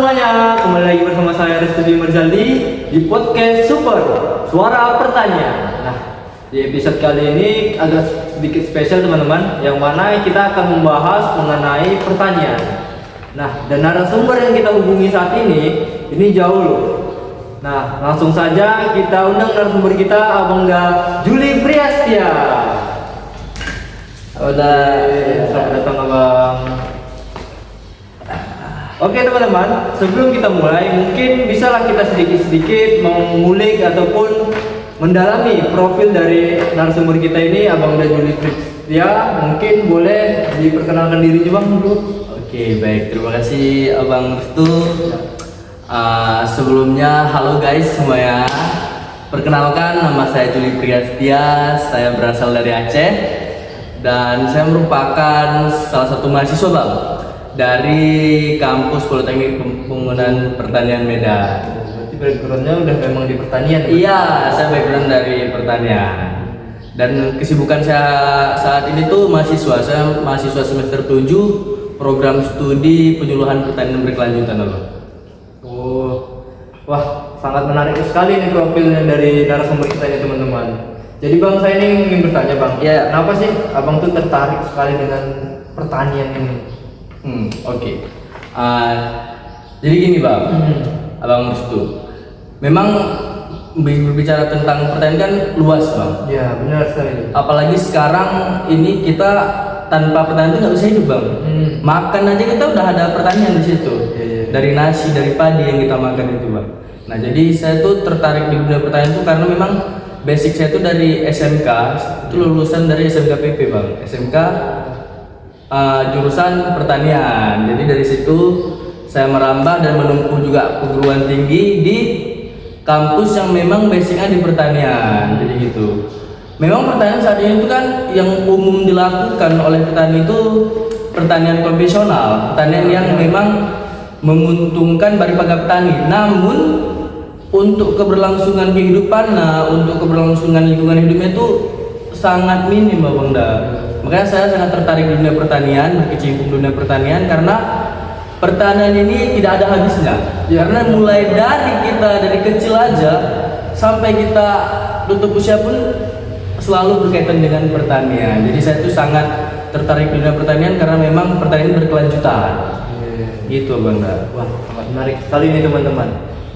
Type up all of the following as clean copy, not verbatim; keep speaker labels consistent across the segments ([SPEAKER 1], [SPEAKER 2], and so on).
[SPEAKER 1] semuanya, kembali lagi bersama saya Restudio Merzaldi di podcast Super Suara Pertanyaan. Nah, di episode kali ini agak sedikit spesial teman-teman, yang mana kita akan membahas mengenai pertanian. Nah, dan narasumber yang kita hubungi saat ini jauh loh. Nah, langsung saja kita undang narasumber kita, Abang Juli Priastia. Selamat datang Abang. Oke teman-teman, sebelum kita mulai, mungkin bisalah kita sedikit-sedikit mengulik ataupun mendalami profil dari narasumber kita ini, Abang Juli Priastia. Mungkin boleh diperkenalkan diri juga dulu.
[SPEAKER 2] Oke, baik, terima kasih Abang Restu. Sebelumnya, halo guys semuanya. Perkenalkan, nama saya Juli Priastia. Saya berasal dari Aceh dan saya merupakan salah satu mahasiswa Bang dari kampus Politeknik Pembangunan Pertanian Medan.
[SPEAKER 1] Berarti backgroundnya udah memang di pertanian?
[SPEAKER 2] Iya, saya background dari pertanian. Dan kesibukan saya saat ini tuh saya mahasiswa semester 7 program studi penyuluhan pertanian berkelanjutan Bang.
[SPEAKER 1] Oh, wah sangat menarik sekali nih profilnya dari narasumber kita ini teman-teman. Jadi Bang, saya ini ingin bertanya Bang, kenapa sih Abang tuh tertarik sekali dengan pertanian ini?
[SPEAKER 2] Oke. Jadi gini Bang, Abang Restu. Memang berbicara tentang pertanian kan luas Bang.
[SPEAKER 1] Ya benar sekali.
[SPEAKER 2] Apalagi sekarang ini kita tanpa pertanian itu nggak bisa hidup Bang. Makan aja kita udah ada pertanian di situ. Dari nasi, dari padi yang kita makan itu Bang. Nah jadi saya tuh tertarik di dunia pertanian itu karena memang basic saya tuh dari SMK, itu lulusan dari SMK PP Bang. SMK jurusan pertanian. Jadi dari situ saya merambah dan menempuh juga perguruan tinggi di kampus yang memang basicnya di pertanian. Jadi gitu. Memang pertanian saat ini itu kan yang umum dilakukan oleh petani itu pertanian konvensional, pertanian yang memang menguntungkan bagi para petani. Namun untuk keberlangsungan kehidupan, untuk keberlangsungan lingkungan hidupnya itu sangat minim Bang Da. Makanya saya sangat tertarik di dunia pertanian, berkecimpung di dunia pertanian karena pertanian ini tidak ada habisnya. Karena mulai dari kita dari kecil aja sampai kita tutup usia pun selalu berkaitan dengan pertanian. Jadi saya tuh sangat tertarik di dunia pertanian karena memang pertanian berkelanjutan. Gitu Bang Da.
[SPEAKER 1] Wah, sangat menarik sekali nih teman-teman.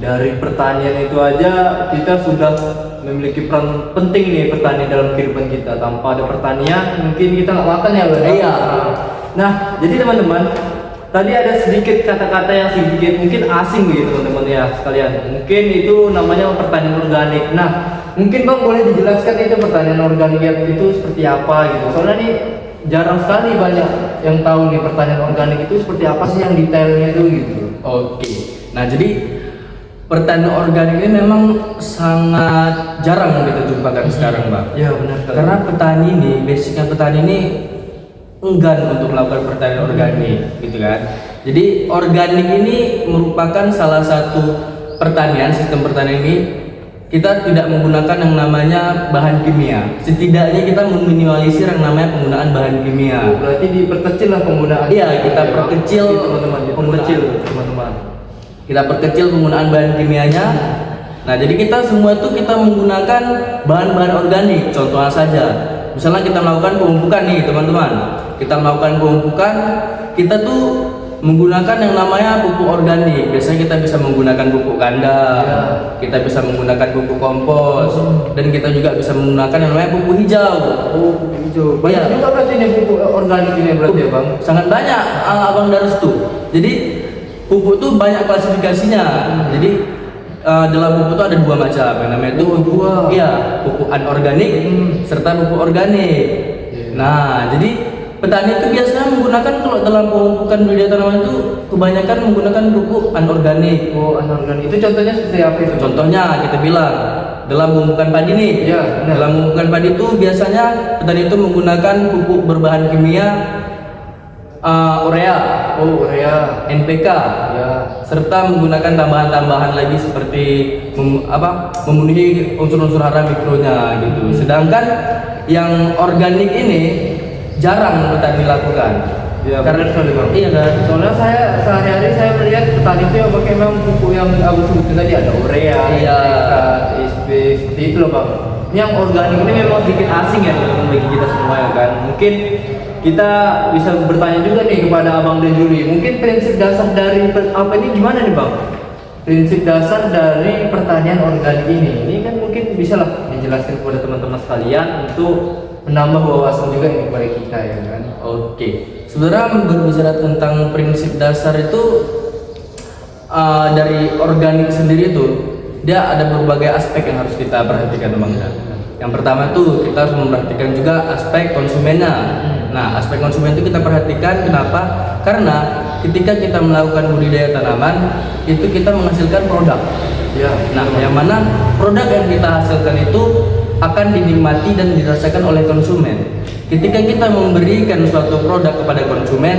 [SPEAKER 1] Dari pertanian itu aja kita sudah memiliki peran penting nih pertanian dalam kehidupan kita. Tanpa ada pertanian mungkin kita nggak makan ya Bang.
[SPEAKER 2] Iya.
[SPEAKER 1] Nah, jadi teman-teman, tadi ada sedikit kata-kata yang sedikit mungkin asing gitu teman-teman ya sekalian. Mungkin itu namanya pertanian organik. Nah, mungkin Bang boleh dijelaskan itu pertanian organik itu seperti apa gitu. Soalnya nih jarang sekali banyak yang tahu nih pertanian organik itu seperti apa sih yang detailnya itu gitu.
[SPEAKER 2] Oke. Nah, jadi pertanian organik ini memang sangat jarang kita jumpakan sekarang Bang.
[SPEAKER 1] Ya benar sekali.
[SPEAKER 2] Karena petani ini, basicnya petani ini enggan untuk melakukan pertanian organik, gitu kan. Jadi organik ini merupakan salah satu pertanian, sistem pertanian ini kita tidak menggunakan yang namanya bahan kimia. Setidaknya kita meminimalisir yang namanya penggunaan bahan kimia.
[SPEAKER 1] Berarti diperkecil lah penggunaan.
[SPEAKER 2] Iya, kita perkecil
[SPEAKER 1] teman-teman, perkecil teman-teman.
[SPEAKER 2] Kita perkecil penggunaan bahan kimianya. Nah, jadi kita semua itu kita menggunakan bahan-bahan organik. Contohnya saja, misalnya kita melakukan pemupukan nih teman-teman. Kita melakukan pemupukan, kita tuh menggunakan yang namanya pupuk organik. Biasanya kita bisa menggunakan pupuk kandang, kita bisa menggunakan pupuk kompos, dan kita juga bisa menggunakan yang namanya pupuk hijau.
[SPEAKER 1] Oh, pupuk hijau. Banyak juga berarti ini pupuk organik ini berarti ya Bang?
[SPEAKER 2] Sangat banyak Abang Restu. Jadi pupuk itu banyak klasifikasinya. Jadi dalam pupuk itu ada dua macam. Yang namanya itu pupuk anorganik serta pupuk organik. Nah, jadi petani itu biasanya menggunakan kalau dalam pemupukan budidaya tanaman itu kebanyakan menggunakan pupuk anorganik.
[SPEAKER 1] Oh, anorganik. Itu contohnya seperti apa itu?
[SPEAKER 2] Contohnya kita bilang dalam pemupukan padi nih.
[SPEAKER 1] Ya, benar.
[SPEAKER 2] Dalam pemupukan padi itu biasanya petani itu menggunakan pupuk berbahan kimia urea,
[SPEAKER 1] urea,
[SPEAKER 2] NPK, serta menggunakan tambahan-tambahan lagi seperti memenuhi unsur-unsur hara mikronya gitu. Sedangkan yang organik ini jarang petani lakukan.
[SPEAKER 1] Ya,
[SPEAKER 2] Karena
[SPEAKER 1] benar sekali, Bang.
[SPEAKER 2] iya kan.
[SPEAKER 1] Soalnya saya sehari-hari saya melihat petani itu yang pakai memang pupuk yang aku sebutin tadi, ada urea,
[SPEAKER 2] Iya.
[SPEAKER 1] SP, seperti itu loh Bang. Ini yang organik ini memang sedikit asing ya teman-teman bagi kita semua ya kan. Mungkin kita bisa bertanya juga nih kepada Abang dan Juli. Mungkin prinsip dasar dari apa ini gimana nih Bang? Prinsip dasar dari pertanian organik ini kan mungkin bisa lah dijelaskan kepada teman-teman sekalian untuk menambah wawasan juga ini kepada kita ya kan.
[SPEAKER 2] Oke, sebenarnya berbicara tentang prinsip dasar itu dari organik sendiri itu dia ada berbagai aspek yang harus kita perhatikan Bang. Yang pertama tuh kita harus memperhatikan juga aspek konsumennya. Nah, aspek konsumen itu kita perhatikan kenapa? Karena ketika kita melakukan budidaya tanaman itu kita menghasilkan produk.
[SPEAKER 1] Ya,
[SPEAKER 2] Nah, yang mana produk yang kita hasilkan itu akan dinikmati dan dirasakan oleh konsumen. Ketika kita memberikan suatu produk kepada konsumen,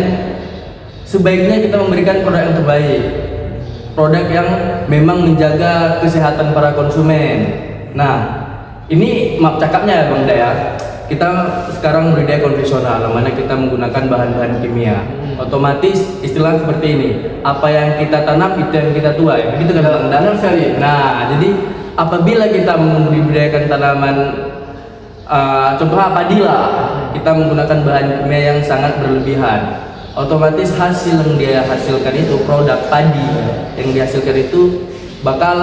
[SPEAKER 2] sebaiknya kita memberikan produk yang terbaik, produk yang memang menjaga kesehatan para konsumen. Nah, ini maaf cakapnya ya Bang Daya, kita sekarang budidaya konvensional, mana kita menggunakan bahan-bahan kimia. Otomatis istilah seperti ini, apa yang kita tanam itu yang kita tuai, begitu kan Bang Daya?
[SPEAKER 1] benar sekali.
[SPEAKER 2] Nah, jadi apabila kita membudidayakan tanaman, contohnya padilah, kita menggunakan bahan kimia yang sangat berlebihan, otomatis hasil yang dia hasilkan itu, produk padi yang dihasilkan itu bakal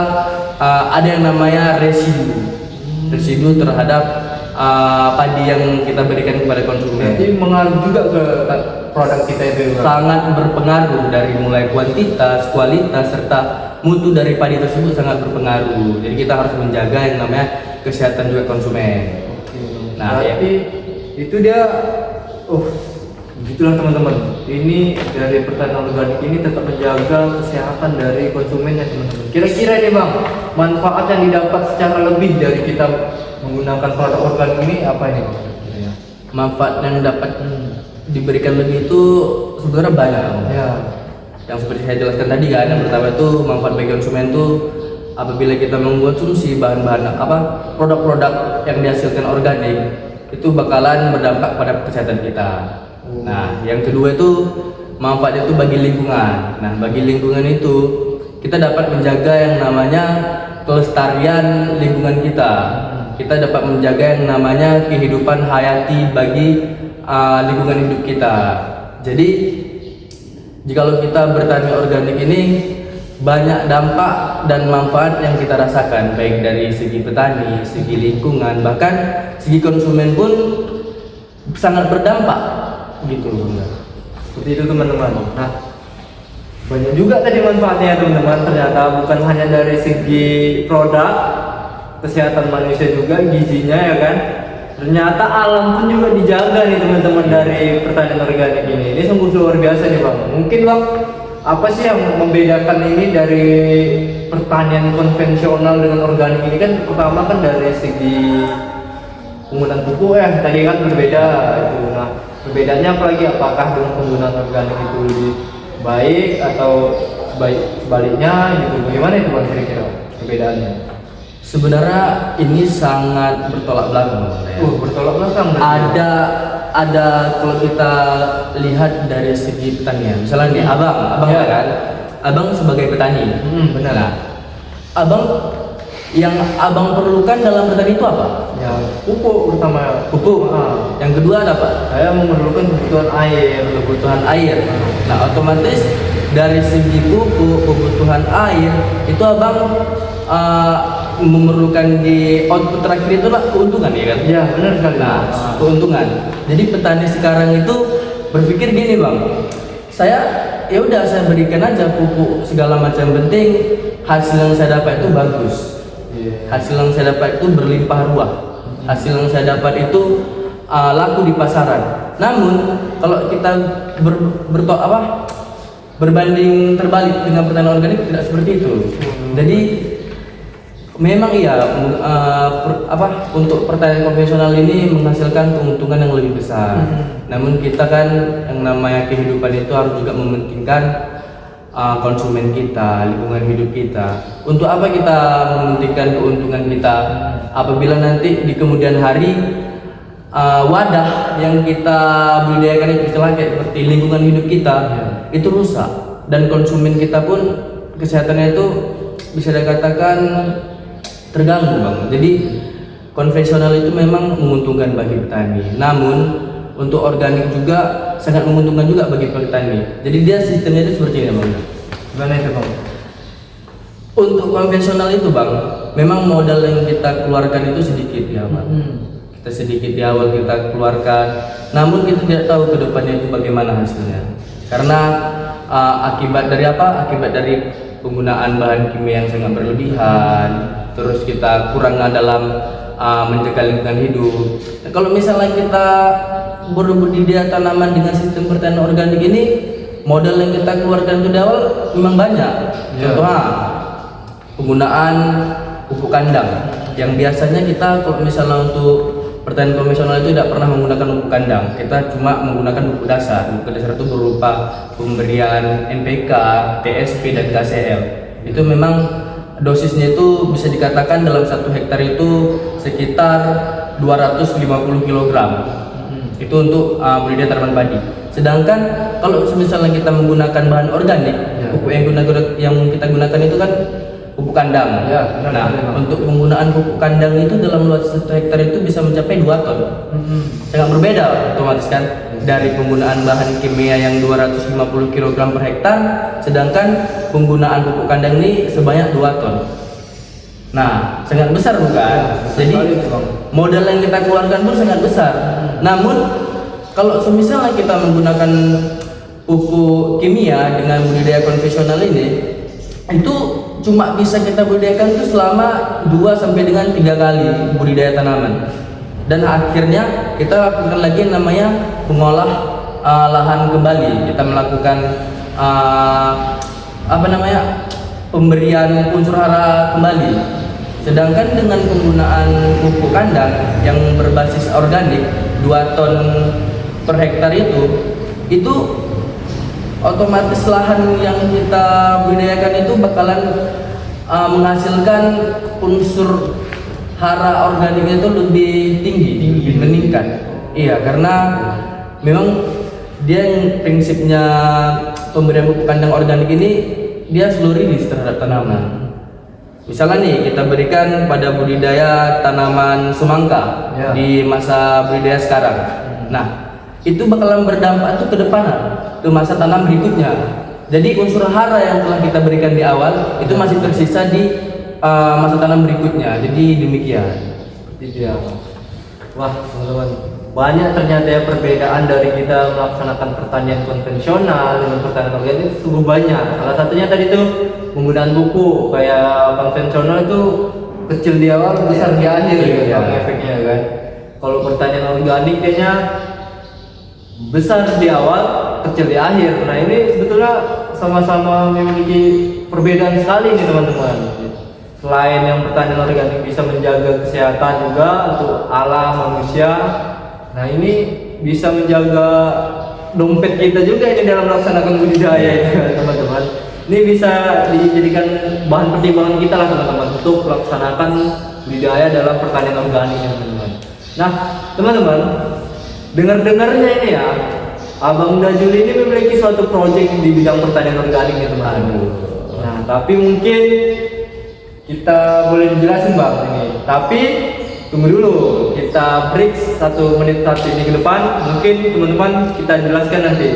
[SPEAKER 2] ada yang namanya residu terhadap padi yang kita berikan kepada konsumen.
[SPEAKER 1] Jadi mengaruh juga ke produk kita itu ya, Bang?
[SPEAKER 2] Sangat berpengaruh dari mulai kuantitas, kualitas, serta mutu dari padi tersebut sangat berpengaruh. Jadi kita harus menjaga yang namanya kesehatan juga konsumen. Nah,
[SPEAKER 1] berarti itu dia, begitulah teman-teman. Ini dari pertanian organik ini tetap menjaga kesehatan dari konsumennya teman-teman. Kira-kira nih Bang, manfaat yang didapat secara lebih dari kita menggunakan produk organik ini apa ini Bang? Kira-kira?
[SPEAKER 2] Manfaat yang dapat diberikan lebih itu sebenarnya banyak.
[SPEAKER 1] Ya.
[SPEAKER 2] Yang seperti saya jelaskan tadi kan, yang pertama itu manfaat bagi konsumen itu apabila kita mengkonsumsi bahan-bahan produk-produk yang dihasilkan organik itu bakalan berdampak pada kesehatan kita. Nah, yang kedua itu manfaat itu bagi lingkungan. Nah, bagi lingkungan itu kita dapat menjaga yang namanya kelestarian lingkungan kita. Kita dapat menjaga yang namanya kehidupan hayati bagi lingkungan hidup kita. Jadi jikalau kita bertani organik ini banyak dampak dan manfaat yang kita rasakan, baik dari segi petani, segi lingkungan, bahkan segi konsumen pun sangat berdampak gitu.
[SPEAKER 1] Seperti itu teman-teman. Nah, banyak juga tadi manfaatnya teman-teman. Ternyata bukan hanya dari segi produk, kesehatan manusia juga, gizinya ya kan. Ternyata alam pun juga dijaga nih teman-teman dari pertanian organik ini. Ini sungguh luar biasa nih Bang. Mungkin Bang, apa sih yang membedakan ini dari pertanian konvensional dengan organik ini? Kan pertama kan dari segi penggunaan pupuk ya, tadi kan berbeda itu. Nah, perbedaannya apalagi, apakah dengan penggunaan organik itu lebih baik atau sebaliknya gitu? Bagaimana itu Bang kira-kira perbedaannya?
[SPEAKER 2] Sebenarnya ini sangat bertolak belakang.
[SPEAKER 1] Bertolak belakang.
[SPEAKER 2] Ada kalau kita lihat dari segi pertanian, misalnya nih abang
[SPEAKER 1] Ya.
[SPEAKER 2] kan, abang sebagai petani,
[SPEAKER 1] Benar.
[SPEAKER 2] Nah, yang abang perlukan dalam bertani itu apa?
[SPEAKER 1] Ya, pupuk pertama.
[SPEAKER 2] Pupuk. Yang kedua ada apa?
[SPEAKER 1] Saya memerlukan kebutuhan air.
[SPEAKER 2] Kebutuhan air. Nah, otomatis dari segi pupuk, kebutuhan air itu abang memerlukan di output terakhir itulah keuntungan ya kan?
[SPEAKER 1] Ya, benar sekali.
[SPEAKER 2] Nah, keuntungan. Jadi petani sekarang itu berpikir gini Bang, ya udah saya berikan aja pupuk segala macam, penting hasil yang saya dapat itu bagus. Hasil yang saya dapat itu berlimpah ruah. Hasil yang saya dapat itu laku di pasaran. Namun kalau kita berbanding terbalik dengan pertanian organik tidak seperti itu. Jadi memang iya untuk pertanian konvensional ini menghasilkan keuntungan yang lebih besar. Namun kita kan yang namanya kehidupan itu harus juga mementingkan konsumen kita, lingkungan hidup kita. Untuk apa kita mementingkan keuntungan kita apabila nanti di kemudian hari wadah yang kita budidayakan itu istilahnya kayak seperti lingkungan hidup kita itu rusak, dan konsumen kita pun kesehatannya itu bisa dikatakan terganggu bang. Jadi konvensional itu memang menguntungkan bagi petani, namun untuk organik juga sangat menguntungkan juga bagi petani. Jadi dia sistemnya itu seperti ini bang.
[SPEAKER 1] Gimana itu bang?
[SPEAKER 2] Untuk konvensional itu bang, memang modal yang kita keluarkan itu sedikit ya bang. Kita sedikit di awal kita keluarkan, namun kita tidak tahu ke depannya itu bagaimana hasilnya. Karena akibat dari apa? Akibat dari penggunaan bahan kimia yang sangat berlebihan, terus kita kurang dalam menjaga lingkungan hidup. Nah, kalau misalnya kita berbudidaya tanaman dengan sistem pertanian organik ini, modal yang kita keluarkan itu di awal memang banyak. Contohnya penggunaan pupuk kandang yang biasanya kita kalau misalnya untuk pertanian konvensional itu tidak pernah menggunakan pupuk kandang, kita cuma menggunakan pupuk dasar. Pupuk dasar itu berupa pemberian NPK, TSP dan KCL. Itu memang dosisnya itu bisa dikatakan dalam 1 hektar itu sekitar 250 kg. Itu untuk budidaya tanaman padi. Sedangkan kalau misalnya kita menggunakan bahan organik, pupuk yang kita gunakan itu kan pupuk kandang. Nah, untuk penggunaan pupuk kandang itu dalam luas 1 hektar itu bisa mencapai 2 ton. Sangat berbeda otomatis kan dari penggunaan bahan kimia yang 250 kg per hektar, sedangkan penggunaan pupuk kandang ini sebanyak 2 ton. Nah, sangat besar bukan? Jadi modal yang kita keluarkan pun sangat besar. Namun kalau misalnya kita menggunakan pupuk kimia dengan budidaya konvensional ini, itu cuma bisa kita budidayakan itu selama 2 sampai dengan 3 kali budidaya tanaman, dan akhirnya kita lakukan lagi yang namanya mengolah lahan kembali. Kita melakukan pemberian unsur hara kembali. Sedangkan dengan penggunaan pupuk kandang yang berbasis organik 2 ton per hektar itu otomatis lahan yang kita budidayakan itu bakalan menghasilkan unsur hara organiknya itu lebih tinggi, meningkat. Iya, karena memang dia yang prinsipnya pemberian pupuk kandang organik ini dia slow release terhadap tanaman. Misalnya nih kita berikan pada budidaya tanaman semangka di masa budidaya sekarang. Nah, itu bakalan berdampak tuh ke depan, ke masa tanam berikutnya. Jadi unsur hara yang telah kita berikan di awal itu masih tersisa di masa tanam berikutnya. Jadi demikian.
[SPEAKER 1] Iya. Wah, teman-teman, banyak ternyata ya perbedaan dari kita melaksanakan pertanian konvensional dengan pertanian organik, sungguh banyak. Salah satunya tadi tuh penggunaan pupuk. Kayak konvensional itu kecil di awal, besar di akhir gitu efeknya kan. Kalau pertanian organik kayaknya besar di awal, kecil di akhir. Nah, ini sebetulnya sama-sama memiliki perbedaan sekali nih teman-teman. Selain yang pertanian organik bisa menjaga kesehatan juga untuk alam manusia, nah ini bisa menjaga dompet kita juga ini dalam melaksanakan budidaya ini teman-teman. Ini bisa dijadikan bahan pertimbangan kita lah teman-teman untuk melaksanakan budidaya dalam pertanian organik teman-teman. Nah teman-teman, dengar-dengarnya ini ya, Abang Dajul ini memiliki suatu proyek di bidang pertanian organik nih teman-teman. Nah tapi mungkin kita boleh dijelasin bang ini, tapi tunggu dulu, kita break 1 menit ini ke depan. Mungkin teman-teman kita jelaskan nanti.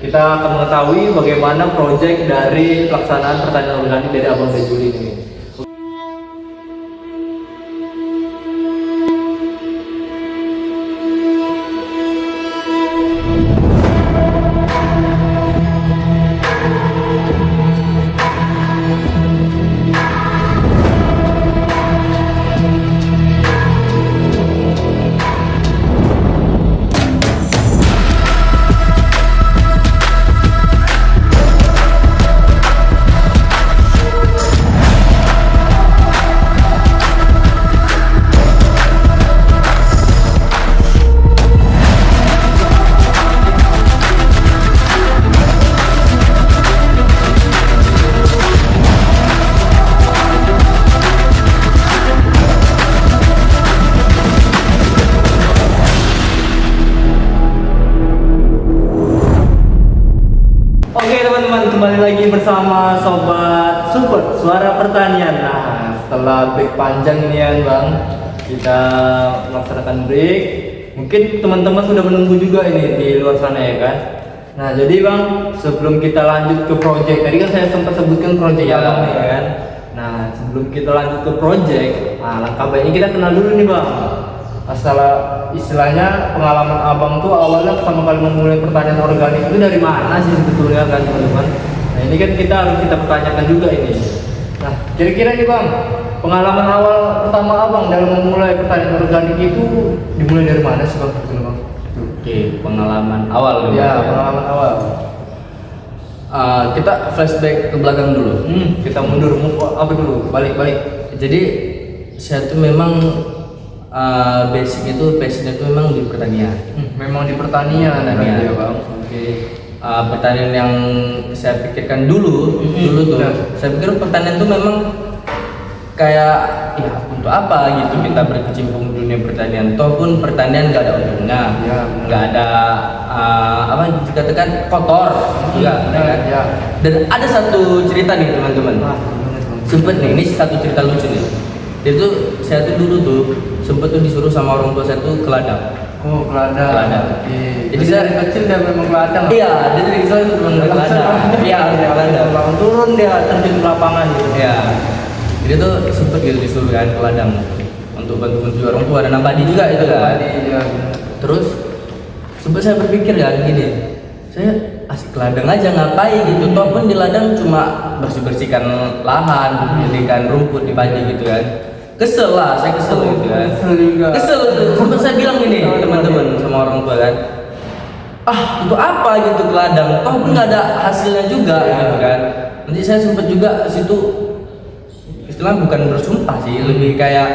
[SPEAKER 1] Kita akan mengetahui bagaimana proyek dari pelaksanaan pertanian organik dari Abang Dajul ini. sobat Super Suara Pertanian. Nah, setelah break panjang ini ya Bang, kita melaksanakan break. Mungkin teman-teman sudah menunggu juga ini di luar sana ya kan. Nah, jadi Bang, sebelum kita lanjut ke project, tadi kan saya sempat sebutkan project Abang nih ya kan. Nah, sebelum kita lanjut ke project, nah langkah baiknya kita kenal dulu nih Bang. Masalah istilahnya pengalaman Abang tuh awalnya pertama kali memulai pertanian organik itu dari mana sih sebetulnya kan teman-teman? Nah ini kan kita harus kita pertanyakan juga ini. Nah kira-kira nih Bang, pengalaman awal pertama Abang dalam memulai pertanian organik itu dimulai dari mana sih Bang? Bang?
[SPEAKER 2] Oke, pengalaman awal dulu.
[SPEAKER 1] Ya, pengalaman awal.
[SPEAKER 2] Kita flashback ke belakang dulu.
[SPEAKER 1] Kita mundur, apa dulu? Balik.
[SPEAKER 2] Jadi saya tuh memang basic itu passionnya itu memang di pertanian.
[SPEAKER 1] Memang di pertanian ya Bang. Oke.
[SPEAKER 2] Pertanian yang saya pikirkan dulu tuh, saya pikir pertanian itu memang kayak ya untuk apa gitu kita berkecimpung di dunia pertanian. Toh pun pertanian nggak ada untungnya, nggak ada apa dikatakan kotor juga, kan? Ya. Dan ada satu cerita nih teman-teman. Sempet nih, ini satu cerita lucu nih. Itu saya tuh dulu tuh sempet tuh disuruh sama orang tua saya tuh ke ladang.
[SPEAKER 1] Oh, ke ladang.
[SPEAKER 2] Oke.
[SPEAKER 1] Jadi saya dari kecil dia memang ke ladang.
[SPEAKER 2] Iya, dia dari kecil itu memang ke ladang. Iya, ke ladang.
[SPEAKER 1] Turun dia terjun ke lapangan gitu.
[SPEAKER 2] Iya. Jadi tuh sempet gitu disuruh kan ke ladang untuk bantu-bantu orang tua dan nambah juga itu kan.
[SPEAKER 1] Iya.
[SPEAKER 2] Terus sempet saya berpikir kan gini, saya asik ke ladang aja ngapain gitu. Toh pun di ladang cuma bersih-bersihkan lahan, jadikan rumput di padi gitu kan. Kesel lah, saya kesel gitu kan. Kesel tuh. Sempet saya bilang gini teman-teman sama orang tua kan, untuk apa gitu ke ladang? Toh pun nggak ada hasilnya juga gitu kan. Nanti saya sempet juga situ istilah bukan bersumpah sih, lebih kayak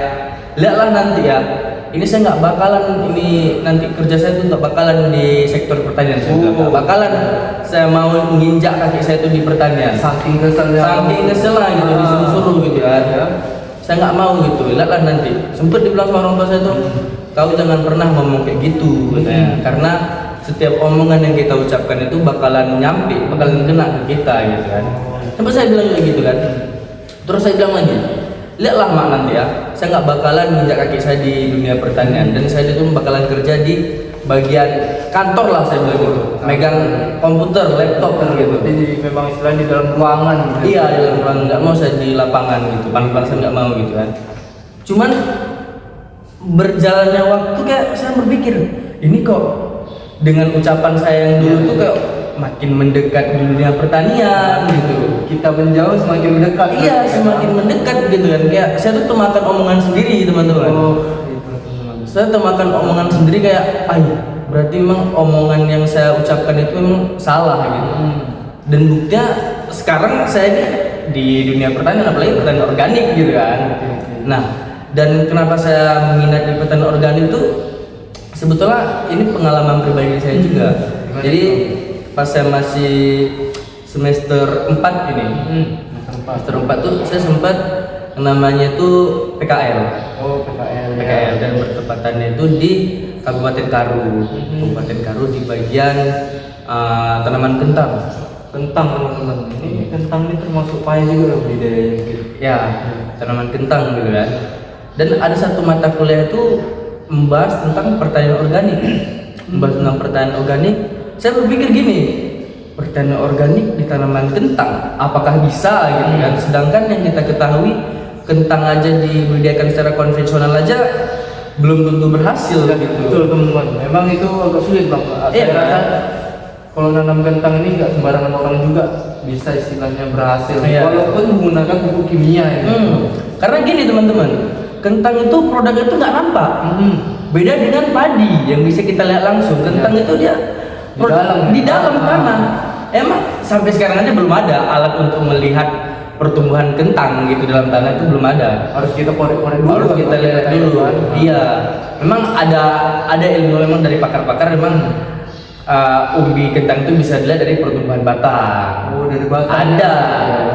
[SPEAKER 2] lihatlah nanti ya. Ini saya nggak bakalan ini nanti kerja saya tuh nggak bakalan di sektor pertanian, nggak bakalan saya mau menginjak kaki saya tuh di pertanian. Saking kesel lah gitu disuruh gitu kan. Saya nggak mau gitu, lihatlah nanti. Sempet dibilang sama orang tua saya tuh, kau jangan pernah ngomong kayak gitu katanya, karena setiap omongan yang kita ucapkan itu bakalan nyampe, bakalan kena ke kita gitu kan. Sempet saya bilang kayak gitu kan. Terus saya bilang lagi, lihatlah mak nanti ya, saya nggak bakalan menginjak kaki saya di dunia pertanian dan saya itu bakalan kerja di bagian kantor lah saya bilang gitu, megang komputer, laptop kan gitu.
[SPEAKER 1] Jadi memang istilahnya di dalam ruangan gitu.
[SPEAKER 2] Iya, di dalam ruangan, nggak mau saya di lapangan gitu, panas-panasan nggak mau gitu kan. Cuman berjalannya waktu kayak saya berpikir, ini kok dengan ucapan saya yang dulu tuh kayak makin mendekat di dunia pertanian gitu.
[SPEAKER 1] Kita menjauh semakin mendekat.
[SPEAKER 2] Iya, semakin mendekat gitu kan. Kayak saya tuh termakan omongan sendiri teman-teman. Saya termakan omongan sendiri kayak, berarti memang omongan yang saya ucapkan itu memang salah gitu. Dan buktinya sekarang saya ini di dunia pertanian, apalagi pertanian organik gitu kan. Nah, dan kenapa saya minat di pertanian organik itu sebetulnya ini pengalaman pribadi saya juga. Jadi pas saya masih semester 4 ini, semester 4 tuh saya sempat namanya tuh PKL. PKL dan bertepatannya itu di Kabupaten Karu. Kabupaten Karu di bagian tanaman kentang.
[SPEAKER 1] Kentang teman-teman. Ini kentang ini termasuk paya juga loh budidaya gitu.
[SPEAKER 2] Ya, tanaman kentang gitu kan. Dan ada satu mata kuliah itu membahas tentang pertanian organik. Membahas tentang pertanian organik. Saya berpikir gini, pertanian organik di tanaman kentang, apakah bisa gitu kan? Sedangkan yang kita ketahui kentang aja dibudidayakan secara konvensional aja belum tentu berhasil gitu.
[SPEAKER 1] Betul teman-teman. Memang itu agak sulit Bang. Saya rasa kalau nanam kentang ini nggak sembarangan orang juga bisa istilahnya berhasil. Walaupun menggunakan pupuk kimia ini.
[SPEAKER 2] Karena gini teman-teman, kentang itu produknya itu nggak nampak. Beda dengan padi yang bisa kita lihat langsung. Kentang itu dia di dalam tanah. Emang sampai sekarang aja belum ada alat untuk melihat pertumbuhan kentang gitu dalam tanah, itu belum ada.
[SPEAKER 1] Harus kita korek-korek dulu.
[SPEAKER 2] Harus kita lihat dulu. Iya. Memang ada ilmu memang dari pakar-pakar memang umbi kentang itu bisa dilihat dari pertumbuhan batang.
[SPEAKER 1] Oh, dari batang.
[SPEAKER 2] Ada.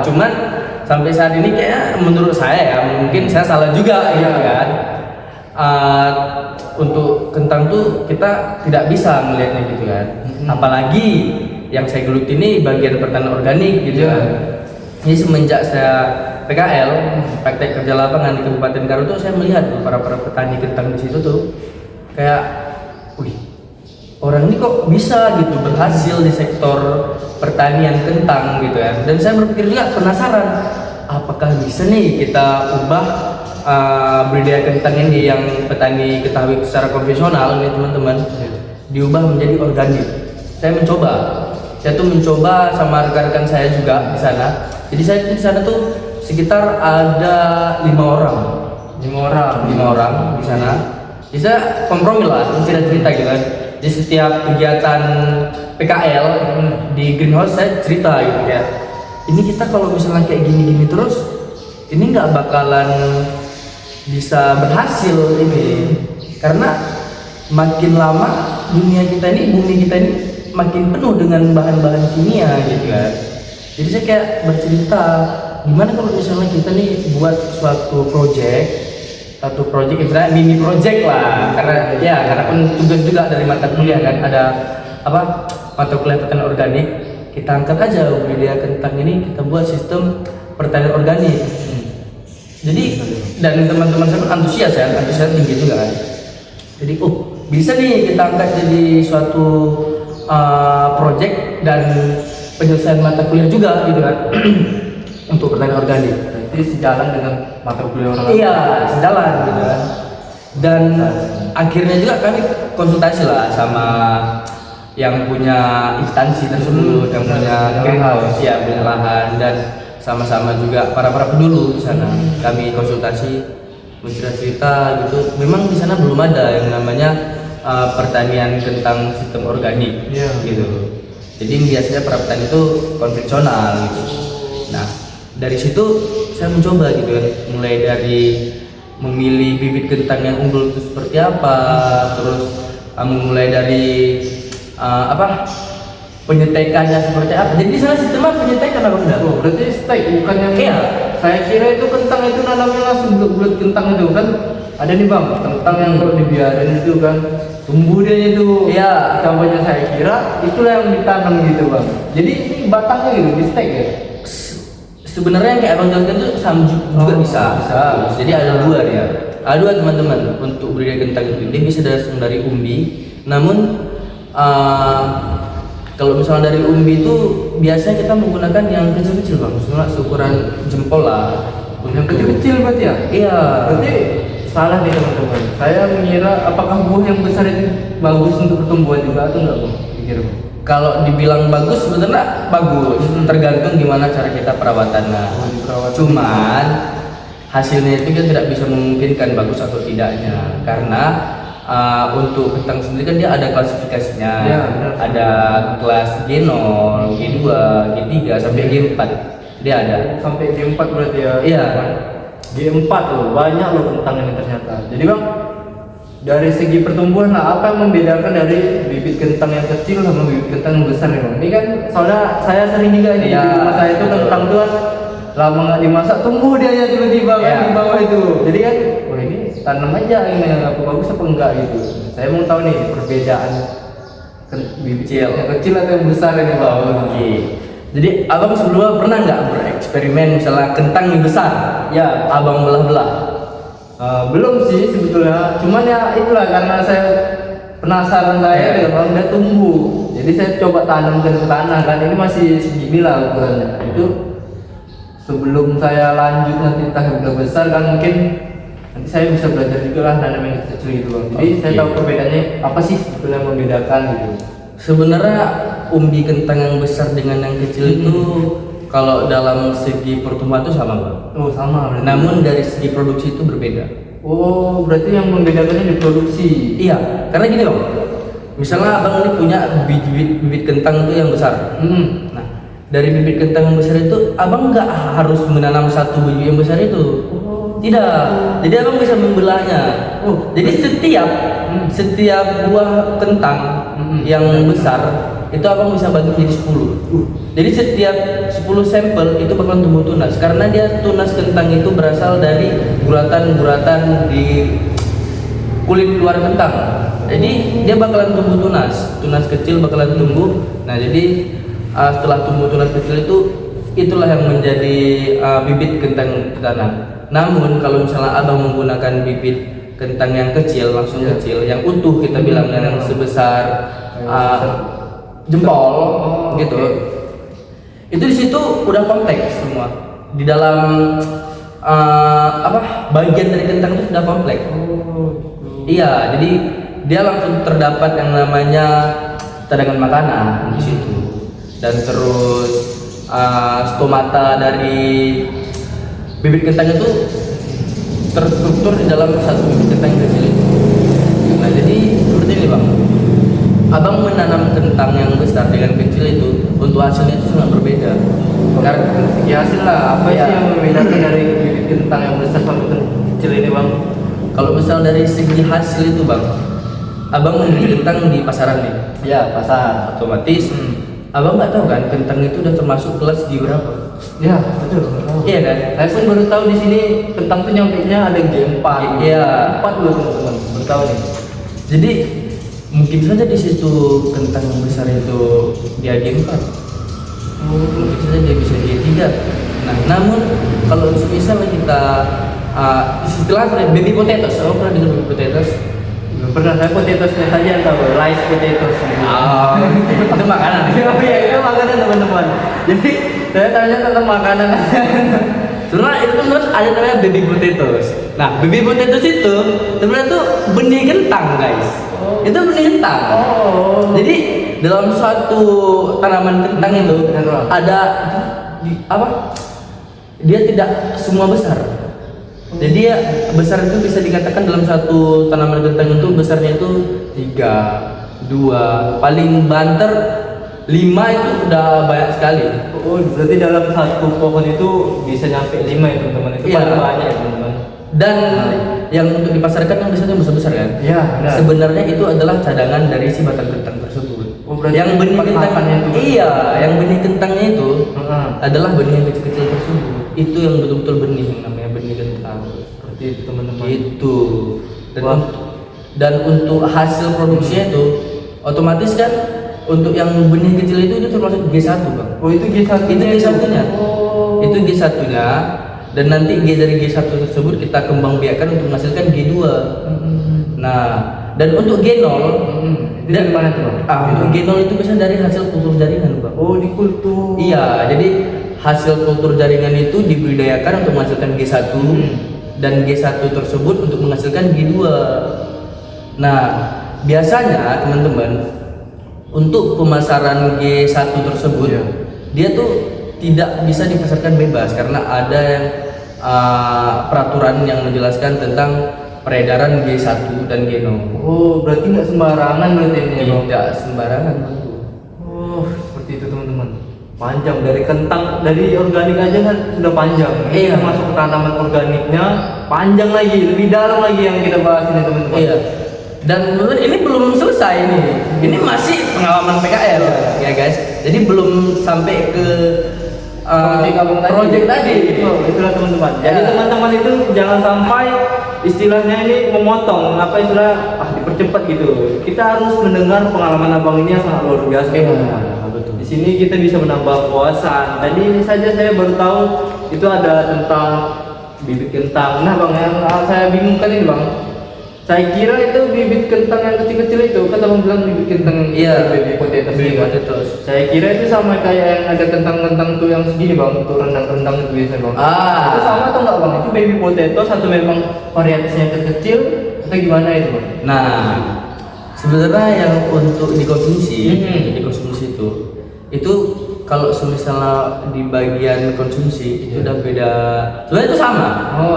[SPEAKER 2] Cuman sampai saat ini kayak menurut saya ya, mungkin saya salah juga ya kan. Untuk kentang tuh kita tidak bisa melihatnya gitu kan. Apalagi yang saya geluti ini bagian pertanian organik gitu kan. Jadi semenjak saya PKL, praktek kerja lapangan di Kabupaten Karo tuh saya melihat tuh para petani kentang di situ tuh kayak, wih, orang ini kok bisa gitu berhasil di sektor pertanian kentang gitu ya. Dan saya berpikir juga penasaran, apakah bisa nih kita ubah budidaya kentang ini yang petani ketahui secara konvensional nih teman-teman, diubah menjadi organik. Saya tuh mencoba sama rekan-rekan saya juga di sana. Jadi saya di sana tuh sekitar ada 5 orang di sana. Jadi saya kompromi lah, cerita gitu kan. Di setiap kegiatan PKL di greenhouse saya cerita gitu ya. Ini kita kalau misalnya kayak gini-gini terus, ini nggak bakalan bisa berhasil ini, karena makin lama bumi kita ini makin penuh dengan bahan-bahan kimia gitu kan. Jadi saya kayak bercerita, gimana kalau misalnya kita nih buat satu project misalnya mini project lah, karena kan tugas juga dari mata kuliah kan, ada mata kuliah pertanian organik. Kita angkat aja budidaya kentang ini, kita buat sistem pertanian organik. Jadi dan teman-teman saya pun antusias tinggi juga kan. Jadi bisa nih kita angkat jadi suatu project dan penyelesaian mata kuliah juga gitu kan untuk pertanian organik.
[SPEAKER 1] Jadi sejalan dengan mata kuliah orang.
[SPEAKER 2] Iya, sejalan gitu kan. Dan akhirnya juga kami konsultasi lah sama yang punya instansi tersebut, yang punya greenhouse, ya punya lahan, dan sama-sama juga para penyuluh di sana. Kami konsultasi, bercerita gitu. Memang di sana belum ada yang namanya pertanian kentang sistem organik, gitu. Jadi biasanya para petani itu konvensional gitu. Nah, dari situ saya mencoba gitu kan, mulai dari memilih bibit kentang yang unggul itu seperti apa, terus mulai dari penyetekannya seperti apa. Jadi di sana sistemnya penyetekan apa enggak?
[SPEAKER 1] Oh, berarti steak bukan yang saya kira itu kentang itu nanamnya langsung bulat kentang itu kan. Ada nih Bang, kentang yang kalau dibiarin itu kan tumbuh dia itu.
[SPEAKER 2] Iya,
[SPEAKER 1] contohnya saya kira itulah yang ditanam gitu Bang. Jadi ini batangnya gitu di steak ya.
[SPEAKER 2] Sebenarnya yang kayak abang jelaskan itu sama juga bisa. Jadi ada dua dia. Ada dua teman-teman untuk budidaya kentang itu. Dia bisa dari umbi. Namun kalau misalnya dari umbi itu biasanya kita menggunakan yang kecil-kecil Bang. Misalnya seukuran jempol lah.
[SPEAKER 1] Yang kecil-kecil berarti ya?
[SPEAKER 2] Iya.
[SPEAKER 1] Berarti salah nih teman-teman. Saya mengira apakah buah yang besar itu bagus untuk pertumbuhan juga atau enggak Bang? Pikir Bang.
[SPEAKER 2] Kalau dibilang bagus sebenarnya bagus, tergantung gimana cara kita perawatannya. Cuman hasilnya itu kan tidak bisa memungkinkan bagus atau tidaknya, karena untuk kentang sendiri kan dia ada klasifikasinya. Ada kelas G0, G2, G3 sampai G4. Dia ada
[SPEAKER 1] sampai G4 berarti ya.
[SPEAKER 2] Iya.
[SPEAKER 1] G4 loh, banyak loh kentang ini ternyata. Jadi Bang, dari segi pertumbuhan apa yang membedakan dari bibit kentang yang kecil sama bibit kentang yang besar nih Bang? Ini kan soalnya saya sering juga ini di rumah saya itu kentang tuh kan lama nggak dimasak tumbuh dia ya tiba-tiba kan di bawah itu. Jadi kan, wah ini tanam aja ini apa bagus apa enggak gitu. Saya mau tahu nih perbedaan bibit yang kecil atau yang besar ini Bang.
[SPEAKER 2] Oke. Jadi abang sebelumnya pernah nggak bereksperimen misalnya kentang yang besar? Ya, abang belah-belah.
[SPEAKER 1] Belum sih sebetulnya, cuman ya itulah karena saya penasaran dengan orang dia tumbuh, jadi saya coba tanam ke tanah kan, ini masih segini lah ukurannya. Itu sebelum saya lanjut nanti entah udah besar kan, mungkin nanti saya bisa belajar juga lah nanam yang kecil gitu Bang. Jadi saya tahu perbedaannya apa sih sebetulnya membedakan gitu.
[SPEAKER 2] Sebenarnya umbi kentang yang besar dengan yang kecil itu kalau dalam segi pertumbuhan itu sama Bang.
[SPEAKER 1] Oh sama berarti.
[SPEAKER 2] Namun dari segi produksi itu berbeda.
[SPEAKER 1] Oh berarti yang membedakannya di produksi.
[SPEAKER 2] Iya, karena gini Bang. Misalnya abang ini punya bibit kentang itu yang besar. Nah, dari bibit kentang yang besar itu abang nggak harus menanam satu bibit yang besar itu. Tidak. Jadi abang bisa membelahnya. Jadi setiap buah kentang yang besar itu abang bisa bagi jadi 10. Jadi setiap 10 sampel itu bakalan tumbuh tunas, karena dia tunas kentang itu berasal dari guratan-guratan di kulit luar kentang. Jadi dia bakalan tumbuh tunas kecil bakalan tumbuh. Nah jadi setelah tumbuh tunas kecil itu itulah yang menjadi bibit kentang ditanam. Namun kalau misalnya abang menggunakan bibit kentang yang kecil, langsung kecil, yang utuh kita bilang yang sebesar jempol gitu, itu di situ udah kompleks semua. Di dalam bagian dari kentang itu sudah kompleks. Iya, jadi dia langsung terdapat yang namanya cadangan makanan di situ, dan terus stomata dari bibit kentang itu terstruktur di dalam satu bibit kentang yang kecil itu. Nah, jadi seperti ini bang, abang menanam kentang yang besar dengan kecil itu untuk hasilnya itu sangat berbeda.
[SPEAKER 1] Karena segi hasil lah, apa sih yang membedakan dari bibit kentang yang besar sama kecil ini bang?
[SPEAKER 2] Kalau misal dari segi hasil itu bang, abang membeli kentang di pasaran nih.
[SPEAKER 1] Ya, pasar.
[SPEAKER 2] Otomatis abang nggak tahu kan kentang itu udah termasuk kelas G berapa?
[SPEAKER 1] Ya, betul.
[SPEAKER 2] Iya kan?
[SPEAKER 1] Saya pun baru tahu di sini kentang tuh nyampe-nya ada G4.
[SPEAKER 2] Iya.
[SPEAKER 1] 4 loh teman-teman. Baru tahu nih.
[SPEAKER 2] Jadi mungkin saja di situ kentang yang besar itu dia G4. Mungkin saja dia bisa G3. Nah, namun kalau misalnya kita istilahnya baby potatoes, pernah dengar baby potatoes?
[SPEAKER 1] Belum pernah, saya potatoesnya saja yang tahu, rice potatoes.
[SPEAKER 2] Itu makanan.
[SPEAKER 1] Oh iya, itu makanan teman-teman. Jadi saya tanya tentang makanan.
[SPEAKER 2] Sebenarnya itu kan ada namanya baby potatoes. Nah, baby potatoes itu sebenarnya tuh benih kentang guys. Itu benih kentang. Jadi dalam suatu tanaman kentang itu ada dia tidak semua besar. Jadi ya besar itu bisa dikatakan dalam satu tanaman kentang itu besarnya itu 3, 2, paling banter 5 itu udah banyak sekali.
[SPEAKER 1] Oh, berarti dalam satu pohon itu bisa nyampe 5 ya teman-teman. Itu paling banyak ya teman-teman.
[SPEAKER 2] Dan yang untuk dipasarkan yang biasanya besar-besar kan?
[SPEAKER 1] Iya, benar.
[SPEAKER 2] Sebenarnya itu adalah cadangan dari si batang kentang tersebut.
[SPEAKER 1] Oh, berarti
[SPEAKER 2] yang benih kentangnya itu. Iya, yang benih kentangnya itu adalah benih yang kecil-kecil tersebut. Itu yang betul-betul benih yang namanya benih kentang.
[SPEAKER 1] Seperti itu teman-teman.
[SPEAKER 2] Itu. Dan untuk hasil produksinya itu otomatis kan untuk yang benih kecil itu termasuk G1 bang.
[SPEAKER 1] Oh, itu G1
[SPEAKER 2] itu G1-nya.
[SPEAKER 1] Oh.
[SPEAKER 2] Itu G1-nya. Dan nanti G dari G1 tersebut kita kembang biakan untuk menghasilkan G2. Nah, dan untuk G0
[SPEAKER 1] itu dari mana tuh bang?
[SPEAKER 2] untuk G0 itu biasanya dari hasil kultur jaringan bang.
[SPEAKER 1] Oh, di kultur.
[SPEAKER 2] Iya, jadi hasil kultur jaringan itu dibudidayakan untuk menghasilkan G1 dan G1 tersebut untuk menghasilkan G2. Nah, biasanya teman-teman untuk pemasaran G1 tersebut dia tuh tidak bisa dipasarkan bebas karena ada yang peraturan yang menjelaskan tentang peredaran G1 dan G0.
[SPEAKER 1] Oh, berarti nggak sembarangan berarti ini bang?
[SPEAKER 2] Tidak sembarangan.
[SPEAKER 1] Oh, seperti itu teman-teman. Panjang dari kentang, dari organik aja kan sudah panjang. Kita masuk ke tanaman organiknya, panjang lagi, lebih dalam lagi yang kita bahas ini teman-teman.
[SPEAKER 2] Iya. Dan menurut ini belum selesai ini. Ini masih pengalaman PKL ya guys. Jadi belum sampai ke project tadi.
[SPEAKER 1] Itulah teman-teman. Jadi teman-teman itu jangan sampai istilahnya ini memotong, apa istilah dipercepat gitu. Kita harus mendengar pengalaman abang ini yang sangat luar biasa.
[SPEAKER 2] Betul.
[SPEAKER 1] Di sini kita bisa menambah wawasan. Tadi saja saya baru tahu itu ada tentang bibit kentang. Nah bang, yang saya bingungkan ini bang, saya kira itu bibit kentang yang kecil-kecil itu kan abang bilang bibit kentang baby potatoes. Saya kira itu sama kayak yang ada kentang-kentang tuh yang segini bang, tuh rendang-rendang itu biasanya bang. Itu sama atau enggak bang? Itu baby potatoes atau memang varietasnya yang kecil atau gimana itu bang?
[SPEAKER 2] Nah, sebenarnya yang untuk dikonsumsi, itu kalau misalnya di bagian konsumsi itu udah beda. Sebenarnya itu sama.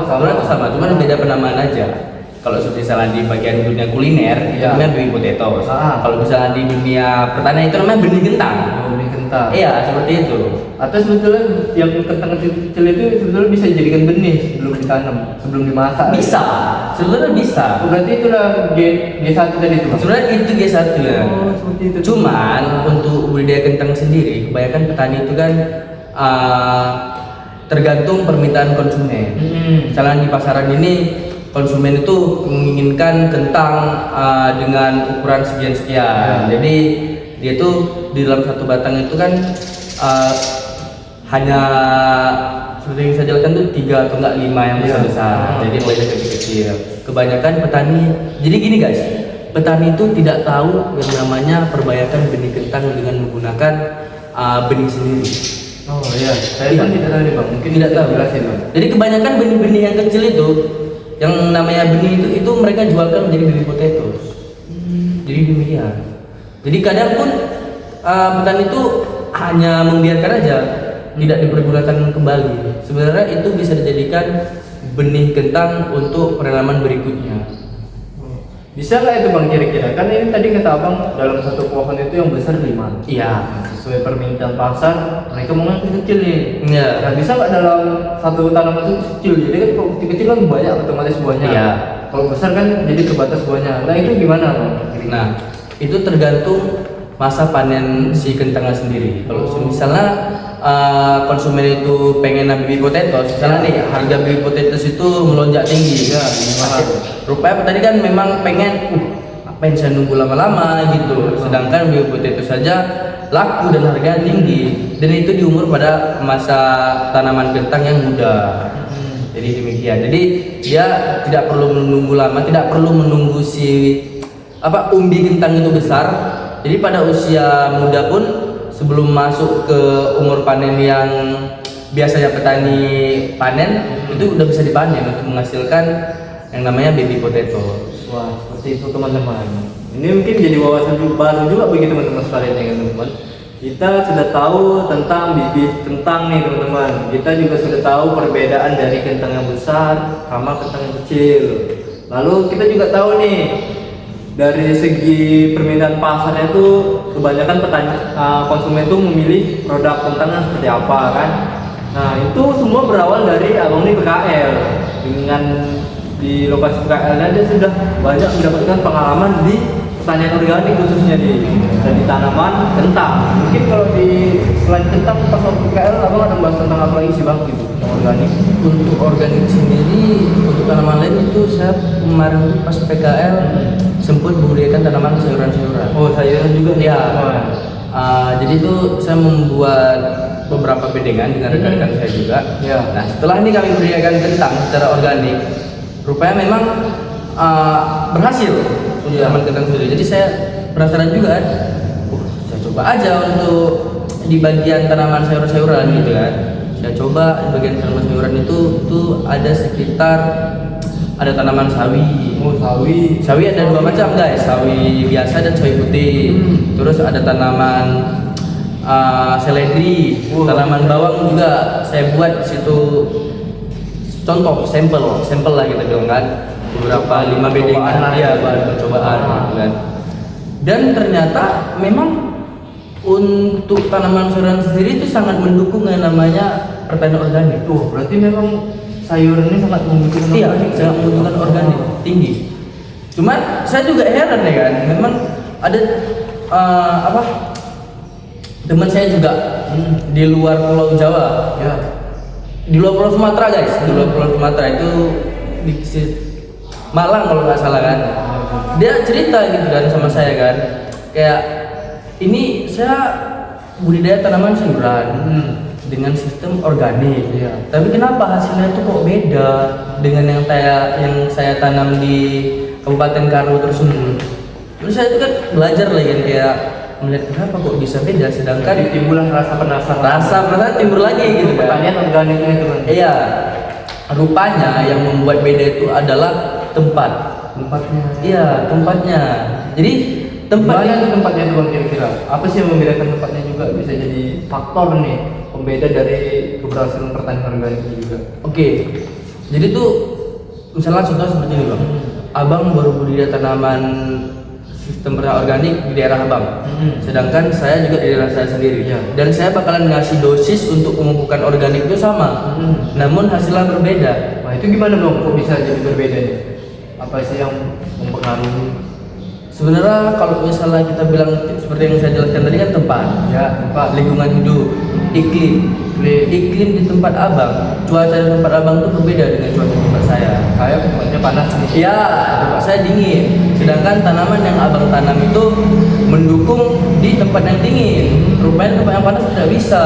[SPEAKER 2] Sebenarnya itu sama, cuma beda penamaan aja. Kalau misalnya di bagian dunia kuliner itu namanya baby potatoes. Kalau misalnya di dunia pertanian itu namanya benih kentang.
[SPEAKER 1] Benih kentang.
[SPEAKER 2] Iya, seperti itu.
[SPEAKER 1] Atau sebetulnya yang kentang kecil itu sebetulnya bisa dijadikan benih sebelum ditanam, sebelum dimasak.
[SPEAKER 2] Bisa. Sebenarnya bisa.
[SPEAKER 1] Berarti itulah G1 tadi itu.
[SPEAKER 2] Sebenarnya itu G1 ya.
[SPEAKER 1] Seperti itu.
[SPEAKER 2] Cuman untuk budidaya kentang sendiri, kebanyakan petani itu kan tergantung permintaan konsumen. Misalnya di pasaran ini konsumen itu menginginkan kentang dengan ukuran sekian-sekian. Jadi dia tuh di dalam satu batang itu kan hanya seperti yang saya jelaskan tuh 3 atau enggak 5 yang besar-besar. Jadi mulai dari kecil-kecil. Kebanyakan petani. Jadi gini guys, petani itu tidak tahu yang namanya perbayakan benih kentang dengan menggunakan benih sendiri.
[SPEAKER 1] Oh iya, saya kan tidak tahu nih bang. Mungkin
[SPEAKER 2] Tidak tahu.
[SPEAKER 1] jelasin bang.
[SPEAKER 2] Jadi kebanyakan benih-benih yang kecil itu, yang namanya benih itu mereka jualkan menjadi baby potatoes. Jadi demikian. Jadi kadang pun petani itu hanya membiarkan aja, tidak dipergunakan kembali. Sebenarnya itu bisa dijadikan benih kentang untuk penanaman berikutnya.
[SPEAKER 1] Bisa nggak itu bang kira-kira? Kan ini tadi kata abang dalam satu pohon itu yang besar 5.
[SPEAKER 2] Iya.
[SPEAKER 1] Sesuai permintaan pasar, mereka mau yang kecil nih.
[SPEAKER 2] Iya.
[SPEAKER 1] Nah bisa nggak dalam satu tanaman itu kecil? Jadi kan kalau kecil kan banyak otomatis buahnya.
[SPEAKER 2] Iya.
[SPEAKER 1] Kalau besar kan jadi terbatas buahnya. Nah itu gimana bang?
[SPEAKER 2] Nah, itu tergantung masa panen si kentangnya sendiri. Kalau misalnya konsumen itu pengen baby potatoes, misalnya nih harga baby potatoes itu melonjak tinggi,
[SPEAKER 1] Ya,
[SPEAKER 2] rupanya petani kan memang pengen, ngapain saya nunggu lama-lama gitu. Sedangkan baby potatoes saja laku dan harganya tinggi, dan itu di umur pada masa tanaman kentang yang muda. Jadi demikian. Jadi dia tidak perlu menunggu lama, tidak perlu menunggu si umbi kentang itu besar. Jadi pada usia muda pun sebelum masuk ke umur panen yang biasanya petani panen, itu udah bisa dipanen untuk menghasilkan yang namanya baby potato.
[SPEAKER 1] Wah seperti itu teman-teman. Ini mungkin jadi wawasan baru juga bagi teman-teman sekalian ya teman-teman. Kita sudah tahu tentang bibit kentang nih teman-teman. Kita juga sudah tahu perbedaan dari kentang yang besar sama kentang yang kecil. Lalu kita juga tahu nih dari segi permintaan pasarnya tuh kebanyakan petani konsumen tuh memilih produk kentang yang seperti apa kan. Nah itu semua berawal dari abang ini PKL. Dengan di lokasi PKL dia sudah banyak mendapatkan pengalaman di pertanian organik khususnya di tanaman kentang. Mungkin kalau di selain kentang pas waktu PKL abang ada bahas tentang apa lagi sih bang gitu yang organik?
[SPEAKER 2] Untuk organik sendiri, untuk tanaman lain itu saya kemarin tuh pas PKL sempat membudidayakan tanaman sayuran-sayuran.
[SPEAKER 1] Oh sayuran juga
[SPEAKER 2] Ya.
[SPEAKER 1] Oh.
[SPEAKER 2] Jadi itu saya membuat beberapa bedengan dengan rekan-rekan saya juga.
[SPEAKER 1] Ya.
[SPEAKER 2] Nah setelah ini kami budidayakan kentang secara organik, rupanya memang berhasil untuk tanaman kentang sendiri. Jadi saya penasaran juga, saya coba aja untuk di bagian tanaman sayur-sayuran gitu kan. Saya coba di bagian tanaman sayuran itu ada sekitar ada tanaman sawi.
[SPEAKER 1] Oh sawi.
[SPEAKER 2] Sawi ada 2 macam guys, sawi biasa dan sawi putih. Terus ada tanaman seledri, tanaman bawang juga saya buat di situ. Contoh sampel lah kita bilang kan, beberapa 5 bedengan ya bahan percobaan gitu kan. Dan ternyata memang untuk tanaman sayuran sendiri itu sangat mendukung yang namanya pertanian organik.
[SPEAKER 1] Tuh berarti memang sayuran ini sangat membutuhkan
[SPEAKER 2] Iya,
[SPEAKER 1] organik.
[SPEAKER 2] sangat membutuhkan organik tinggi. Cuman saya juga heran ya kan, memang ada teman saya juga di luar Pulau Jawa,
[SPEAKER 1] Ya.
[SPEAKER 2] di luar Pulau Sumatera guys, di luar Pulau Sumatera itu di Malang kalau nggak salah kan. Dia cerita gitu kan sama saya kan, kayak ini saya budidaya tanaman sayuran dengan sistem organik.
[SPEAKER 1] Iya.
[SPEAKER 2] Tapi kenapa hasilnya itu kok beda dengan yang saya tanam di Kabupaten Karo tersebut? Terus saya itu kan belajar lagi kan, kayak melihat kenapa kok bisa beda, sedangkan
[SPEAKER 1] Timbullah rasa penasaran.
[SPEAKER 2] rasa timbul lagi gitu kan.
[SPEAKER 1] Pertanian organiknya itu kan.
[SPEAKER 2] Iya, rupanya yang membuat beda itu adalah
[SPEAKER 1] Tempatnya.
[SPEAKER 2] Iya, tempatnya. Jadi
[SPEAKER 1] Tempatnya
[SPEAKER 2] tempatnya
[SPEAKER 1] itu tempatnya itu bang kira-kira. Apa sih yang membedakan tempatnya juga bisa jadi faktor nih pembeda dari keberhasilan pertanian organik itu juga.
[SPEAKER 2] Oke. Jadi tuh misalnya contoh seperti ini bang. Abang baru budidaya tanaman sistem pertanian organik di daerah abang. Sedangkan saya juga di daerah saya sendiri.
[SPEAKER 1] Iya.
[SPEAKER 2] Dan saya bakalan ngasih dosis untuk pemupuk organik itu sama. Namun hasilnya berbeda.
[SPEAKER 1] Nah itu gimana dong? Kok bisa jadi berbeda nih? Apa sih yang mempengaruhi?
[SPEAKER 2] Sebenarnya kalau misalnya kita bilang seperti yang saya jelaskan tadi kan tempat,
[SPEAKER 1] Ya tempat.
[SPEAKER 2] lingkungan hidup, iklim di tempat abang, cuaca di tempat abang itu berbeda dengan cuaca di tempat saya.
[SPEAKER 1] Saya tempatnya panas nih.
[SPEAKER 2] Iya, tempat saya dingin. Sedangkan tanaman yang abang tanam itu mendukung di tempat yang dingin. rupanya tempat yang panas tidak bisa.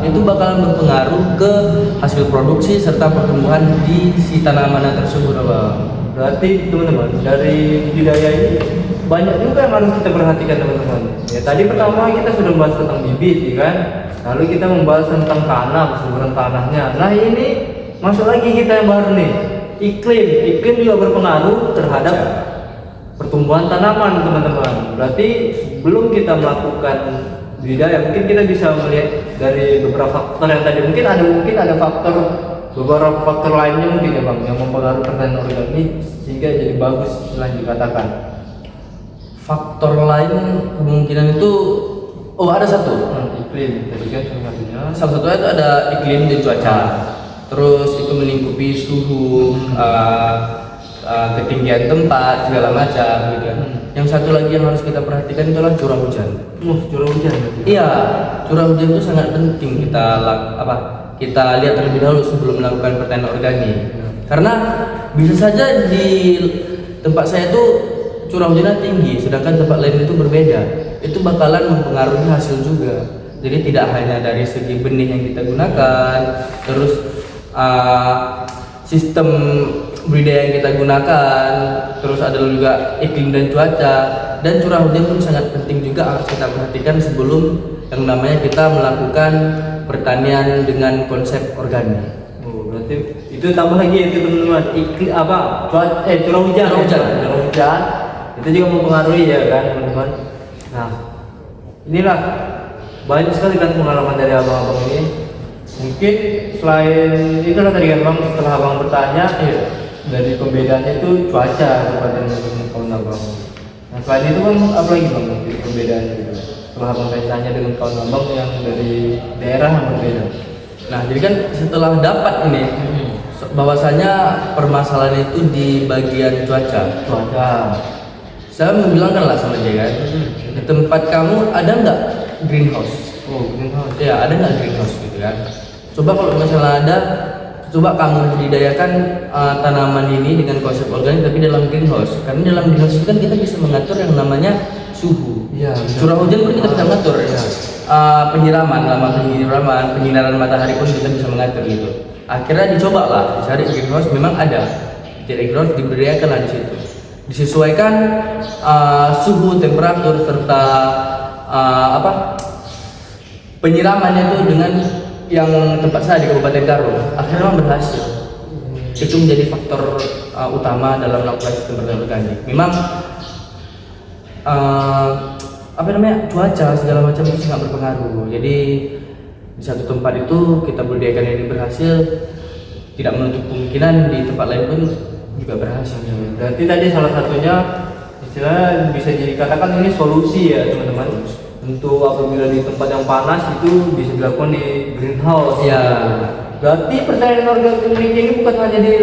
[SPEAKER 2] Itu bakalan berpengaruh ke hasil produksi serta pertumbuhan di si tanaman tersebut, Bang.
[SPEAKER 1] Berarti teman-teman, dari budidaya ini banyak juga yang harus kita perhatikan teman-teman. Ya tadi pertama kita sudah membahas tentang bibit, ya kan? Lalu kita membahas tentang tanah, kesuburan tanahnya. Nah ini masuk lagi kita yang baru nih, iklim. Iklim juga berpengaruh terhadap pertumbuhan tanaman teman-teman. Berarti sebelum kita melakukan budidaya, mungkin kita bisa melihat dari beberapa faktor yang tadi. Mungkin ada beberapa faktor lainnya mungkin ya Bang yang mempengaruhi pertanian organik sehingga jadi bagus istilahnya dikatakan.
[SPEAKER 2] Faktor lain kemungkinan itu ada satu.
[SPEAKER 1] Iklim tadi kan salah satunya.
[SPEAKER 2] Salah satunya itu ada iklim dan cuaca. Terus itu melingkupi suhu, ketinggian tempat segala macam gitu kan. Yang satu lagi yang harus kita perhatikan itu adalah curah hujan.
[SPEAKER 1] Curah hujan.
[SPEAKER 2] Iya, curah hujan itu sangat penting kita lihat terlebih dahulu sebelum melakukan pertanian organik. Karena bisa saja di tempat saya itu curah hujannya tinggi, sedangkan tempat lain itu berbeda. Itu bakalan mempengaruhi hasil juga. Jadi tidak hanya dari segi benih yang kita gunakan, terus sistem budidaya yang kita gunakan, terus ada juga iklim dan cuaca, dan curah hujan pun sangat penting juga harus kita perhatikan sebelum yang namanya kita melakukan pertanian dengan konsep organik.
[SPEAKER 1] Berarti itu tambah lagi ya teman-teman, curah hujan. Curah hujan itu juga mempengaruhi ya kan teman-teman. Nah inilah banyak sekali kan pengalaman dari abang-abang ini. Mungkin selain itu tadi kan Bang, setelah abang bertanya dari pembedaannya itu cuaca kepada kawan abang. Nah selain itu kan apa lagi Bang perbedaannya gitu? Setelah abang tanya dengan kawan abang yang dari daerah yang berbeda.
[SPEAKER 2] Nah jadi kan setelah dapat ini bahwasanya permasalahan itu di bagian cuaca. Saya membilangkan lah sama dia kan, di tempat kamu ada nggak greenhouse?
[SPEAKER 1] Greenhouse.
[SPEAKER 2] Ya ada nggak greenhouse gitu kan? Coba kalau misalnya ada, coba kamu budidayakan tanaman ini dengan konsep organik tapi dalam greenhouse. Karena dalam greenhouse itu kan kita bisa mengatur yang namanya suhu.
[SPEAKER 1] Ya,
[SPEAKER 2] curah hujan pun kita bisa mengatur. Ya. Penyinaran matahari pun kita bisa mengatur gitu. Akhirnya dicoba lah, dicari greenhouse, memang ada. Jadi greenhouse dibudidayakan lah di situ. Disesuaikan suhu, temperatur serta penyiramannya itu dengan yang tempat saya di Kabupaten Karo. Akhirnya memang berhasil. Itu menjadi faktor utama dalam melakukan sistem pertanian organik. Memang cuaca segala macam itu sangat berpengaruh. Jadi di satu tempat itu kita budidayakan ini berhasil, tidak menutup kemungkinan di tempat lain pun juga berhasil.
[SPEAKER 1] Berarti tadi salah satunya istilah bisa dikatakan ini solusi ya teman-teman. Untuk apabila di tempat yang panas itu bisa dilakukan di greenhouse.
[SPEAKER 2] Ya.
[SPEAKER 1] Berarti pertanian organik ini bukan hanya di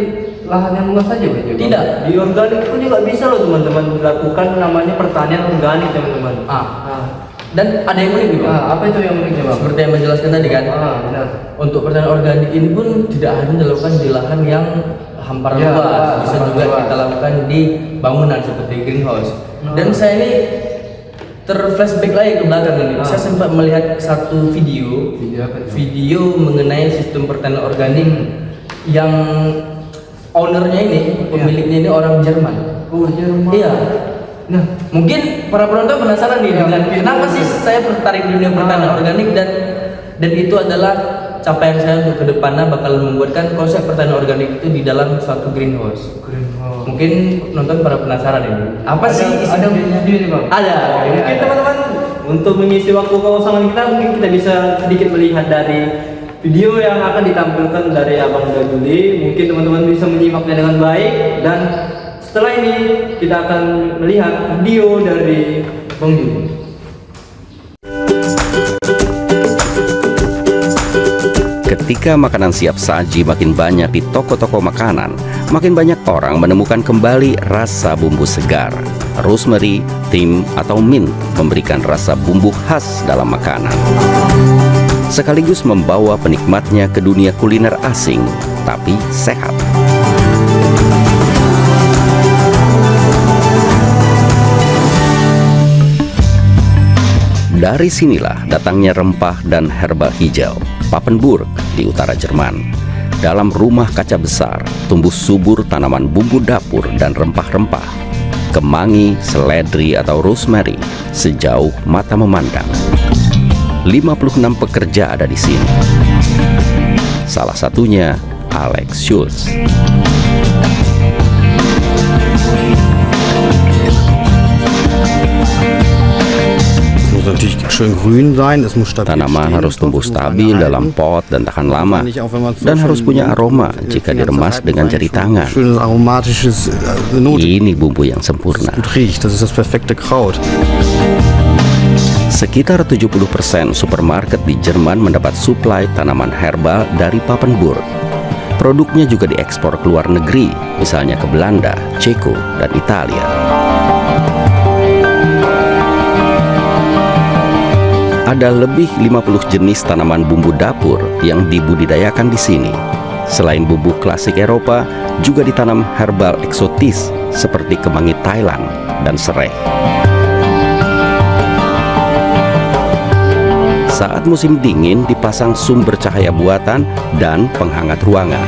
[SPEAKER 1] lahan yang luas saja, Bang?
[SPEAKER 2] Tidak.
[SPEAKER 1] Di organik pun juga bisa loh teman-teman dilakukan namanya pertanian organik teman-teman.
[SPEAKER 2] Dan ada yang unik nih Bang.
[SPEAKER 1] Apa itu yang uniknya Bang?
[SPEAKER 2] Seperti yang menjelaskan tadi kan.
[SPEAKER 1] Benar.
[SPEAKER 2] Untuk pertanian organik ini pun tidak hanya dilakukan di lahan yang hamparan luas, bisa juga kita lakukan di bangunan seperti greenhouse. Dan saya ini terflashback lagi ke belakang ini. Saya sempat melihat satu video mengenai sistem pertanian organik yang ownernya ini, pemiliknya ini orang Jerman.
[SPEAKER 1] Jerman.
[SPEAKER 2] Iya. Nah, mungkin para penonton penasaran nih dengan kenapa sih saya tertarik di dunia pertanian organik, dan itu adalah capaian saya untuk kedepannya bakal membuatkan konsep pertanian organik itu di dalam suatu greenhouse. Mungkin nonton pada penasaran ini. Apa sih
[SPEAKER 1] ada video ini Bang?
[SPEAKER 2] Ada.
[SPEAKER 1] Mungkin teman-teman untuk mengisi waktu kosongan kita, mungkin kita bisa sedikit melihat dari video yang akan ditampilkan dari Abang Juli. Mungkin teman-teman bisa menyimaknya dengan baik, dan setelah ini kita akan melihat video dari Bang Juli.
[SPEAKER 3] Ketika makanan siap saji makin banyak di toko-toko makanan, makin banyak orang menemukan kembali rasa bumbu segar. Rosemary, thyme, atau mint memberikan rasa bumbu khas dalam makanan. Sekaligus membawa penikmatnya ke dunia kuliner asing, tapi sehat. Dari sinilah datangnya rempah dan herbal hijau, Papenburg di utara Jerman. Dalam rumah kaca besar, tumbuh subur tanaman bumbu dapur dan rempah-rempah. Kemangi, seledri atau rosemary sejauh mata memandang. 56 pekerja ada di sini. Salah satunya Alex Schulz. Tanaman harus tumbuh stabil dalam pot dan tahan lama, dan harus punya aroma jika diremas dengan jari tangan. Ini bumbu yang sempurna. Sekitar 70% supermarket di Jerman mendapat suplai tanaman herbal dari Papenburg. Produknya juga diekspor ke luar negeri, misalnya ke Belanda, Ceko, dan Italia. Ada lebih 50 jenis tanaman bumbu dapur yang dibudidayakan di sini. Selain bumbu klasik Eropa, juga ditanam herbal eksotis seperti kemangi Thailand dan serai. Saat musim dingin dipasang sumber cahaya buatan dan penghangat ruangan.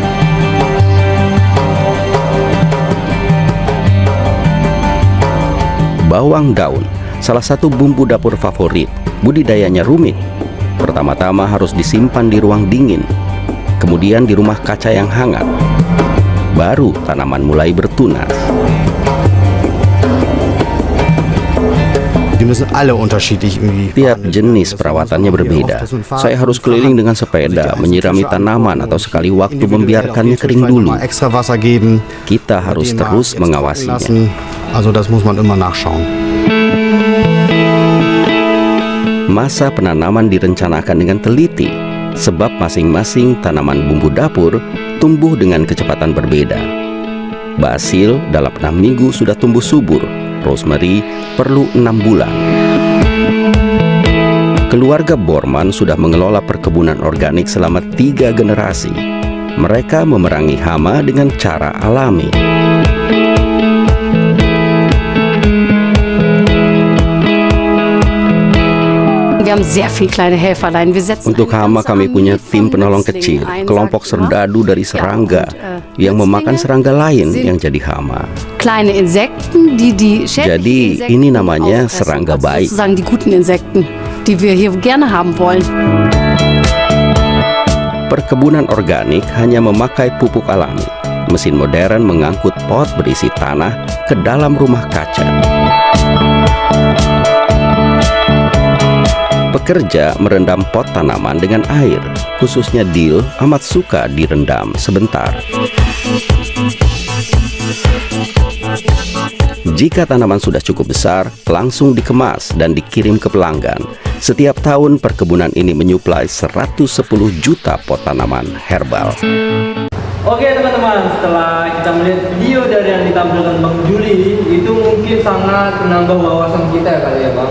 [SPEAKER 3] Bawang daun, salah satu bumbu dapur favorit. Budidayanya rumit. Pertama-tama harus disimpan di ruang dingin, kemudian di rumah kaca yang hangat. Baru tanaman mulai bertunas. Tiap jenis perawatannya berbeda. Saya harus keliling dengan sepeda, menyirami tanaman atau sekali waktu membiarkannya kering dulu. Kita harus terus mengawasinya. Masa penanaman direncanakan dengan teliti, sebab masing-masing tanaman bumbu dapur tumbuh dengan kecepatan berbeda. Basil dalam 6 minggu sudah tumbuh subur, rosemary perlu 6 bulan. Keluarga Bormann sudah mengelola perkebunan organik selama 3 generasi. Mereka memerangi hama dengan cara alami. Untuk hama kami punya tim penolong kecil, kelompok serdadu dari serangga yang memakan serangga lain yang jadi hama. Jadi ini namanya serangga baik. Perkebunan organik hanya memakai pupuk alami. Mesin modern mengangkut pot berisi tanah ke dalam rumah kaca. Pekerja merendam pot tanaman dengan air, khususnya dill amat suka direndam sebentar. Jika tanaman sudah cukup besar, langsung dikemas dan dikirim ke pelanggan. Setiap tahun perkebunan ini menyuplai 110 juta pot tanaman herbal.
[SPEAKER 1] Oke teman-teman, setelah kita melihat video dari yang ditampilkan Bang Juli, itu mungkin sangat menambah wawasan kita ya kali ya Bang.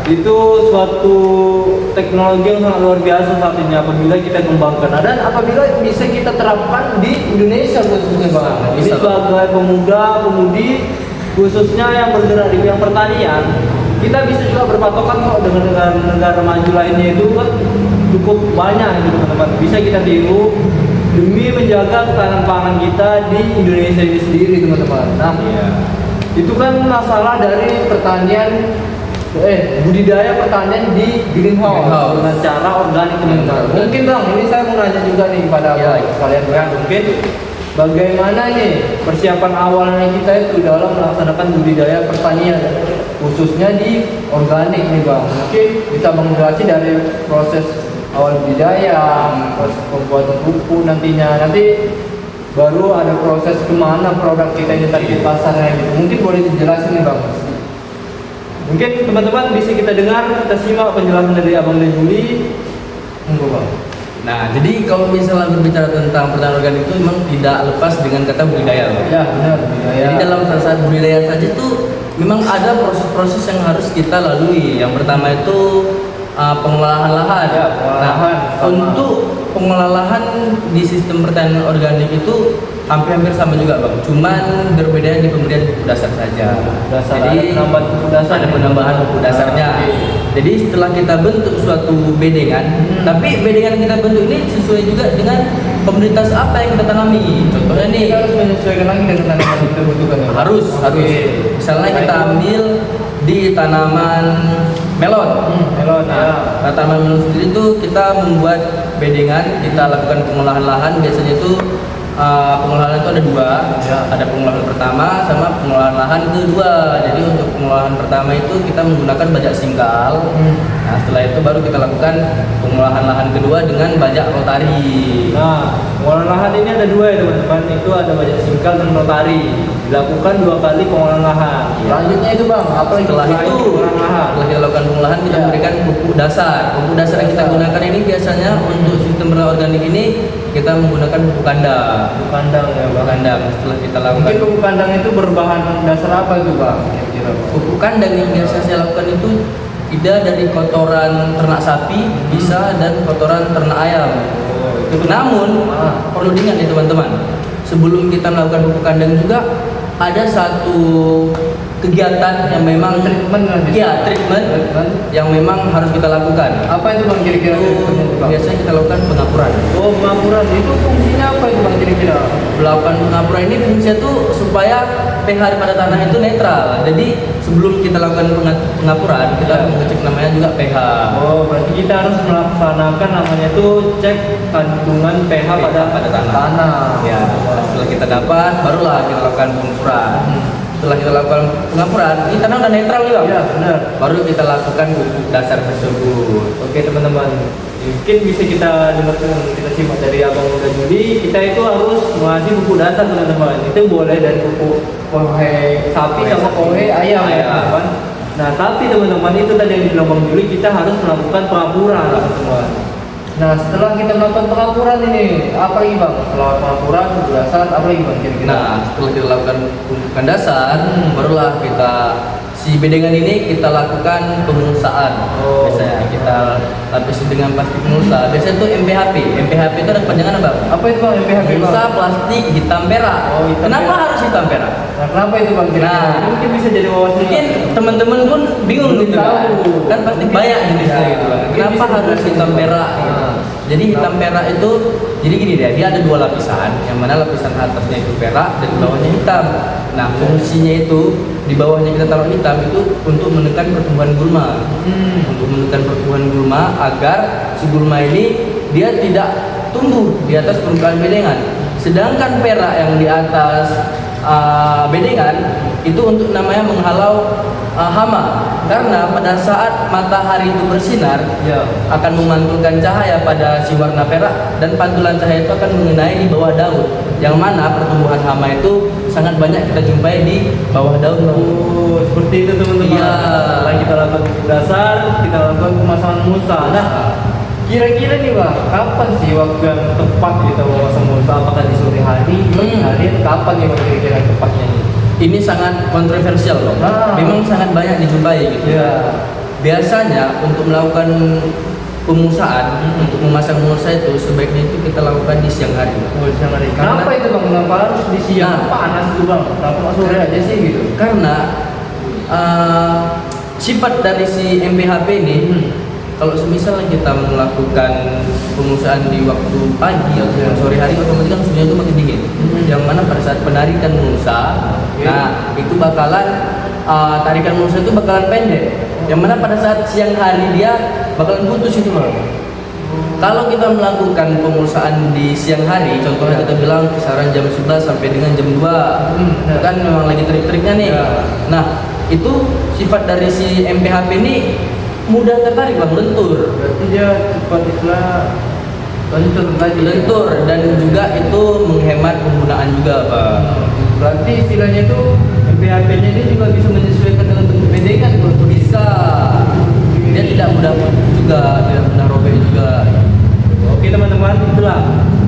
[SPEAKER 1] Itu suatu teknologi yang sangat luar biasa saat ini apabila kita kembangkan dan apabila bisa kita terapkan di Indonesia khususnya Bang. Ini sebagai pemuda-pemudi khususnya yang bergerak di bidang pertanian, kita bisa juga berpatokan kok dengan negara maju lainnya itu kan cukup banyak gitu teman-teman. Bisa kita tiru demi menjaga ketahanan pangan kita di Indonesia ini sendiri teman-teman. Nah, itu kan masalah dari pertanian budidaya pertanian di greenhouse dengan cara organik teman-teman. Mungkin Bang, ini saya mau nanya juga nih kepada kalian Bang, mungkin bagaimana nih persiapan awalnya kita itu dalam melaksanakan budidaya pertanian khususnya di organik nih Bang. Mungkin bisa menjelaskan dari proses awal budidaya, proses pembuatan pupuk nanti baru ada proses kemana produk kita ini tadi di pasarnya gitu. Mungkin boleh dijelasin nih Bang. Mungkin teman-teman bisa kita dengar, kita simak penjelasan dari Abang dan Juli. Monggo Bang.
[SPEAKER 2] Nah, jadi kalau misalnya berbicara tentang pertanian organik itu memang tidak lepas dengan kata budidaya Bang.
[SPEAKER 1] Ya benar, budidaya.
[SPEAKER 2] Jadi dalam saat budidaya saja tuh memang ada proses-proses yang harus kita lalui. Yang pertama itu pengolahan lahan.
[SPEAKER 1] Ya, pengolahan.
[SPEAKER 2] Nah, untuk pengolahan lahan di sistem pertanian organik itu hampir sama juga Bang. Cuman berbeda di pemberian pupuk dasar saja.
[SPEAKER 1] Jadi ada penambahan pupuk dasar.
[SPEAKER 2] Ada penambahan pupuk dasarnya. Jadi setelah kita bentuk suatu bedengan, tapi bedengan yang kita bentuk ini sesuai juga dengan komoditas apa yang kita tanami. Contohnya nih,
[SPEAKER 1] Kita harus menyesuaikan lagi dengan tanaman yang kita butuhkan ya.
[SPEAKER 2] harus. Misalnya kita ambil di tanaman melon.
[SPEAKER 1] Melon ya.
[SPEAKER 2] Nah, tanaman melon sendiri itu kita membuat bedengan, kita lakukan pengolahan lahan. Biasanya itu pengolahan itu ada dua, ada pengolahan pertama sama pengolahan lahan kedua. Jadi untuk pengolahan pertama itu kita menggunakan bajak singkal. Nah setelah itu baru kita lakukan pengolahan lahan kedua dengan bajak rotari.
[SPEAKER 1] Nah, pengolahan lahan ini ada dua ya teman-teman. Itu ada bajak singkal dan rotari. Dilakukan 2 kali pengolahan lahan. Selanjutnya itu bang, apa yang
[SPEAKER 2] Setelah
[SPEAKER 1] selain
[SPEAKER 2] itu,
[SPEAKER 1] pengolahan lahan?
[SPEAKER 2] setelah kita lakukan pengolahan, kita memberikan pupuk dasar. Pupuk dasar yang kita gunakan ini biasanya untuk sistem organik ini kita menggunakan pupuk kandang.
[SPEAKER 1] Pupuk kandang ya
[SPEAKER 2] Pupuk
[SPEAKER 1] bang.
[SPEAKER 2] kandang setelah kita lakukan.
[SPEAKER 1] Mungkin pupuk kandang itu berbahan dasar apa itu bang? Kira-kira bang?
[SPEAKER 2] Pupuk kandang yang biasa saya lakukan itu tidak dari kotoran ternak sapi, bisa dan kotoran ternak ayam. Namun perlu diingat nih teman-teman, sebelum kita melakukan pupuk kandang juga ada satu kegiatan yang memang
[SPEAKER 1] Treatment lah,
[SPEAKER 2] ya treatment yang memang harus kita lakukan.
[SPEAKER 1] Apa itu bang kira-kira?
[SPEAKER 2] Biasanya kita lakukan pengapuran.
[SPEAKER 1] Oh, pengapuran itu fungsinya apa itu bang kira-kira?
[SPEAKER 2] Melakukan pengapuran ini fungsinya tuh supaya pH pada tanah itu netral. Jadi sebelum kita lakukan pengapuran, kita mengecek namanya juga pH.
[SPEAKER 1] Oh, berarti kita harus melaksanakan namanya itu cek kandungan pH pada tanah.
[SPEAKER 2] Ya, setelah kita dapat, barulah kita lakukan pengapuran. Setelah kita lakukan pengapuran, ini tanah udah netral juga.
[SPEAKER 1] Iya, benar.
[SPEAKER 2] Baru kita lakukan pupuk dasar tersebut.
[SPEAKER 1] Oke teman-teman, mungkin bisa kita dengarkan, kita simak dari Abang Muda Juli. Kita itu harus mengasih pupuk dasar teman-teman. Itu boleh dari pupuk kohe sapi sama kohe ayam ya teman-teman. Nah tapi teman-teman itu tadi yang dibilang Bang Juli, kita harus melakukan pengapuran teman-teman. Nah setelah kita melakukan pengapuran ini, apa lagi bang? Setelah pengapuran, pupuk dasar, apa lagi bang kira-kira?
[SPEAKER 2] Nah, setelah kita lakukan pupuk dasar, barulah kita si bedengan ini kita lakukan pemulsaan. Biasanya kita lapisi dengan plastik pemulsa. Biasanya itu MPHP. MPHP itu ada kepanjangan apa?
[SPEAKER 1] Apa itu bang MPHP bang?
[SPEAKER 2] Pemulsa plastik hitam perak.
[SPEAKER 1] Oh, hitam
[SPEAKER 2] Kenapa
[SPEAKER 1] perak.
[SPEAKER 2] harus hitam perak?
[SPEAKER 1] Nah kenapa itu bang kira-kira?
[SPEAKER 2] Nah,
[SPEAKER 1] Mungkin bisa jadi wawasan.
[SPEAKER 2] Mungkin teman-teman pun bingung
[SPEAKER 1] Belum
[SPEAKER 2] gitu
[SPEAKER 1] tahu.
[SPEAKER 2] kan plastik banyak jenisnya gitu kan.
[SPEAKER 1] Mungkin
[SPEAKER 2] Kenapa
[SPEAKER 1] bisa
[SPEAKER 2] harus
[SPEAKER 1] dijelasin,
[SPEAKER 2] hitam
[SPEAKER 1] Bang.
[SPEAKER 2] perak gitu. Jadi hitam perak itu jadi gini deh, dia ada 2 lapisan, yang mana lapisan atasnya itu perak dan di bawahnya hitam. Nah, fungsinya itu di bawahnya kita taruh hitam itu untuk menekan pertumbuhan gulma. Untuk menekan pertumbuhan gulma agar si gulma ini dia tidak tumbuh di atas permukaan bedengan. Sedangkan perak yang di atas bedengan itu untuk namanya menghalau hama, karena pada saat matahari itu bersinar
[SPEAKER 1] Ya.
[SPEAKER 2] akan memantulkan cahaya pada si warna perak dan pantulan cahaya itu akan mengenai di bawah daun, yang mana pertumbuhan hama itu sangat banyak kita jumpai di bawah daun.
[SPEAKER 1] Oh, seperti itu teman-teman.
[SPEAKER 2] Iya.
[SPEAKER 1] Setelah kita lakukan pupuk dasar, kita lakukan pemasangan mulsa. Nah, kira-kira nih bang, kapan sih waktu yang tepat kita memasang mulsa? Apakah di sore hari, pagi hari, atau kapan nih bang kira-kira yang tepatnya nih?
[SPEAKER 2] Ini sangat kontroversial loh. Memang sangat banyak dijumpai gitu.
[SPEAKER 1] Ya.
[SPEAKER 2] Biasanya untuk melakukan pemusaan, untuk memasang mulsa itu sebaiknya itu kita lakukan di siang hari.
[SPEAKER 1] Oh, siang hari.
[SPEAKER 2] Karena-
[SPEAKER 1] Kenapa itu bang? Kenapa harus di siang?
[SPEAKER 2] Nah.
[SPEAKER 1] Panas tuh bang. Kenapa nggak sore aja sih gitu?
[SPEAKER 2] Karena sifat dari si MPHP ini, kalau misalnya kita melakukan pemusaan di waktu pagi atau sore hari, otomatis kan suhunya itu makin dingin. Yang mana pada saat penarikan mulsa, nah itu bakalan tarikan mulsa itu bakalan pendek. Yang mana pada saat siang hari dia bakalan putus itu bang. Kalau kita melakukan pemulsaan di siang hari, contohnya kita bilang kisaran jam 11 sampai dengan jam 2, itu kan memang lagi terik-teriknya nih. Nah, itu sifat dari si MPHP ini mudah tertarik bang, lentur.
[SPEAKER 1] Berarti dia cepat istilah lentur tadi.
[SPEAKER 2] Lentur dan juga itu menghemat penggunaan juga bang.
[SPEAKER 1] Berarti istilahnya itu MPHP-nya ini juga bisa menyesuaikan dengan bentuk bedengan kalau
[SPEAKER 2] Bisa. Dia tidak mudah putus juga, tidak mudah robek juga.
[SPEAKER 1] Oke teman-teman,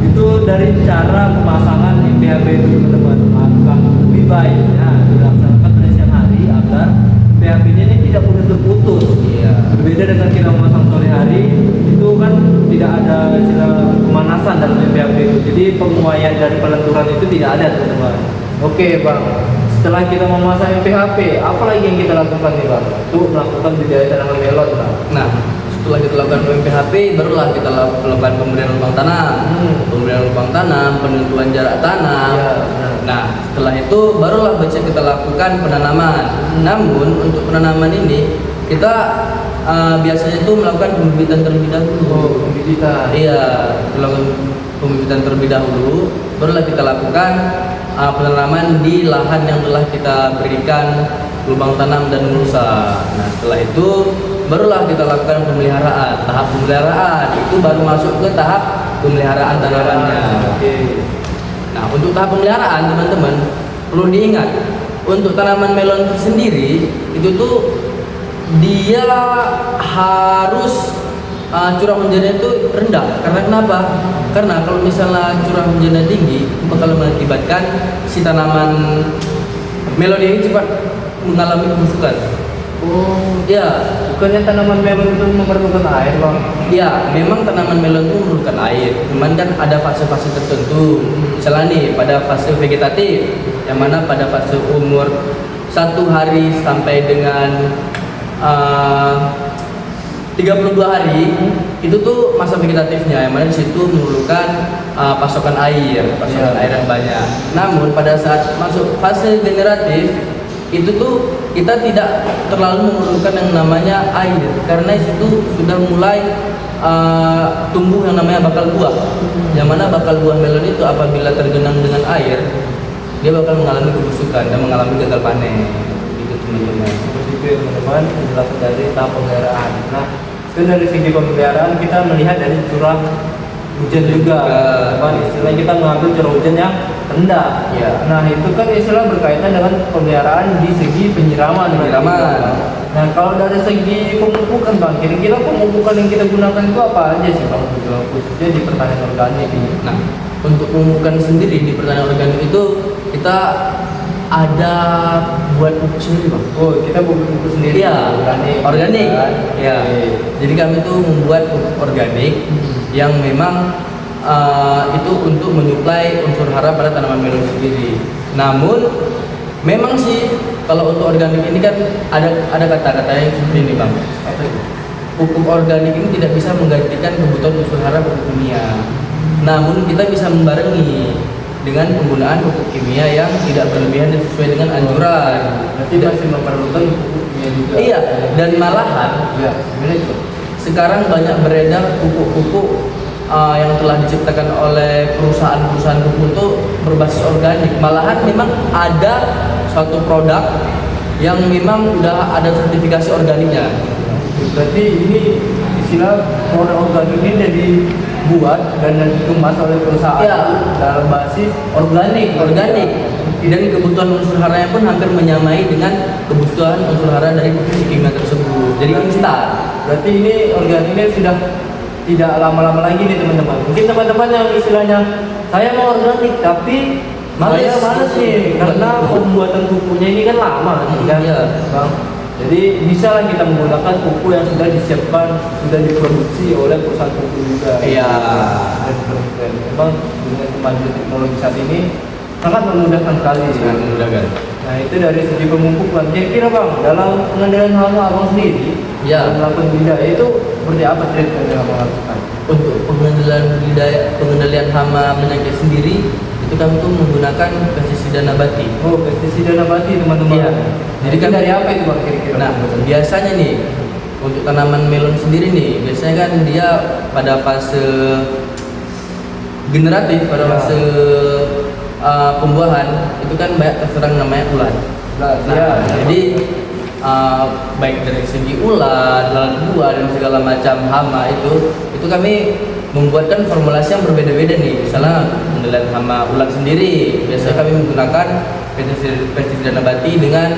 [SPEAKER 1] itu dari cara pemasangan MPHP itu teman-teman. Maka lebih baiknya dilaksanakan pada siang hari agar MPHP-nya ini tidak mudah terputus.
[SPEAKER 2] Iya.
[SPEAKER 1] Berbeda dengan kita memasang sore hari, itu kan tidak ada istilah pemanasan dalam MPHP itu. Jadi penguaian dari pelenturan itu tidak ada teman-teman. Oke bang, setelah kita memasang MPHP, apa lagi yang kita lakukan nih Bang? Untuk melakukan budidaya tanaman melon Bang.
[SPEAKER 2] Nah, setelah kita lakukan PMPHP, barulah kita lakukan pemberian lubang tanam, pemberian lubang tanam, penentuan jarak tanam.
[SPEAKER 1] Iya, benar.
[SPEAKER 2] Nah, setelah itu barulah kita lakukan penanaman. Namun untuk penanaman ini kita biasanya itu melakukan pembibitan terlebih dahulu.
[SPEAKER 1] Oh, pembibitan.
[SPEAKER 2] Iya, melakukan pembibitan terlebih dahulu, barulah kita lakukan penanaman di lahan yang telah kita berikan lubang tanam dan mulsa. Nah, setelah itu barulah kita lakukan pemeliharaan. Tahap pemeliharaan itu baru masuk ke tahap pemeliharaan tanamannya.
[SPEAKER 1] Oke.
[SPEAKER 2] Nah, untuk tahap pemeliharaan teman-teman perlu diingat, untuk tanaman melon itu sendiri itu tuh dia harus curah hujannya itu rendah. Karena kenapa? Karena kalau misalnya curah hujannya tinggi, bakal mengakibatkan si tanaman melon ini cepat mengalami kebusukan.
[SPEAKER 1] Oh,
[SPEAKER 2] Ya,
[SPEAKER 1] bukannya tanaman melon itu memerlukan air Bang?
[SPEAKER 2] ya, memang tanaman melon itu memerlukan air. Cuman kan ada fase-fase tertentu. Misalnya nih, pada fase vegetatif, yang mana pada fase umur 1 hari sampai dengan 32 hari itu tuh masa vegetatifnya, yang mana di situ memerlukan pasokan air yang banyak. Namun pada saat masuk fase generatif itu tuh kita tidak terlalu memerlukan yang namanya air, karena di situ sudah mulai tumbuh yang namanya bakal buah. Yang mana bakal buah melon itu apabila tergenang dengan air, dia bakal mengalami kebusukan dan mengalami gagal panen. Itu teman-teman.
[SPEAKER 1] Seperti itu ya teman-teman, penjelasan dari tahap pemeliharaan. Nah, itu dari segi pemeliharaan kita melihat dari curah hujan juga. Teman, istilahnya kita mengambil curah hujan yang rendah.
[SPEAKER 2] Ya.
[SPEAKER 1] Nah, itu kan istilah berkaitan dengan pemeliharaan di segi penyiraman. Nah, kalau dari segi pemupukan Bang, kira-kira pemupukan yang kita gunakan itu apa aja sih Bang? Khususnya di pertanian organik ini.
[SPEAKER 2] Nah, untuk pemupukan sendiri di pertanian organik itu kita ada buat pupuk sendiri Bang.
[SPEAKER 1] Oh, kita pupuk sendiri.
[SPEAKER 2] Iya, organik. Ya. Jadi kami tuh membuat pupuk organik yang memang itu untuk menyuplai unsur hara pada tanaman melon sendiri. Namun memang sih kalau untuk organik ini kan ada kata-kata yang seperti ini Bang. Pupuk organik ini tidak bisa menggantikan kebutuhan unsur hara pupuk kimia. Namun kita bisa membarengi dengan penggunaan pupuk kimia yang tidak berlebihan dan sesuai dengan anjuran.
[SPEAKER 1] Berarti masih memerlukan pupuk kimia juga.
[SPEAKER 2] Iya, dan malahan
[SPEAKER 1] Ya, gimana itu?
[SPEAKER 2] sekarang banyak beredar pupuk-pupuk yang telah diciptakan oleh perusahaan-perusahaan pupuk itu berbasis organik. Malahan memang ada suatu produk yang memang udah ada sertifikasi organiknya.
[SPEAKER 1] Berarti ini istilah produk organik ini jadi dibuat dan dikemas oleh perusahaan
[SPEAKER 2] Ya.
[SPEAKER 1] dalam basis organik.
[SPEAKER 2] Dan kebutuhan unsur haranya pun hampir menyamai dengan kebutuhan unsur hara dari pupuk kimia tersebut. Jadi instan.
[SPEAKER 1] Berarti ini organiknya sudah tidak lama-lama lagi nih teman-teman. Mungkin teman-teman yang istilahnya saya mau organik tapi males nih karena pembuatan pupuknya ini kan lama nih kan.
[SPEAKER 2] Iya.
[SPEAKER 1] Bang. Jadi bisa lah kita menggunakan pupuk yang sudah disiapkan, sudah diproduksi oleh perusahaan pupuk juga.
[SPEAKER 2] Iya.
[SPEAKER 1] Dan keren. Memang dengan kemajuan teknologi saat ini sangat memudahkan sekali.
[SPEAKER 2] Sangat memudahkan.
[SPEAKER 1] Nah itu dari segi pemupukan. Kira-kira Bang, dalam pengendalian hama Abang sendiri,
[SPEAKER 2] Ya.
[SPEAKER 1] dalam melakukan budidaya itu seperti apa treatment yang Abang lakukan?
[SPEAKER 2] Untuk pengendalian hama penyakit sendiri itu kami tuh menggunakan pestisida nabati.
[SPEAKER 1] Oh, pestisida nabati teman-teman.
[SPEAKER 2] Iya.
[SPEAKER 1] Jadi kan dari apa itu Bang kira-kira?
[SPEAKER 2] Nah, biasanya nih untuk tanaman melon sendiri nih, biasanya kan dia pada fase generatif, pada
[SPEAKER 1] Ya.
[SPEAKER 2] fase pembuahan itu kan banyak terserang namanya ulat. Nah,
[SPEAKER 1] ya.
[SPEAKER 2] jadi baik dari segi ulat, lalat buah dan segala macam hama itu kami membuatkan formulasi yang berbeda-beda nih. Misalnya pengendalian hama ulat sendiri, biasanya kami menggunakan pestisida nabati dengan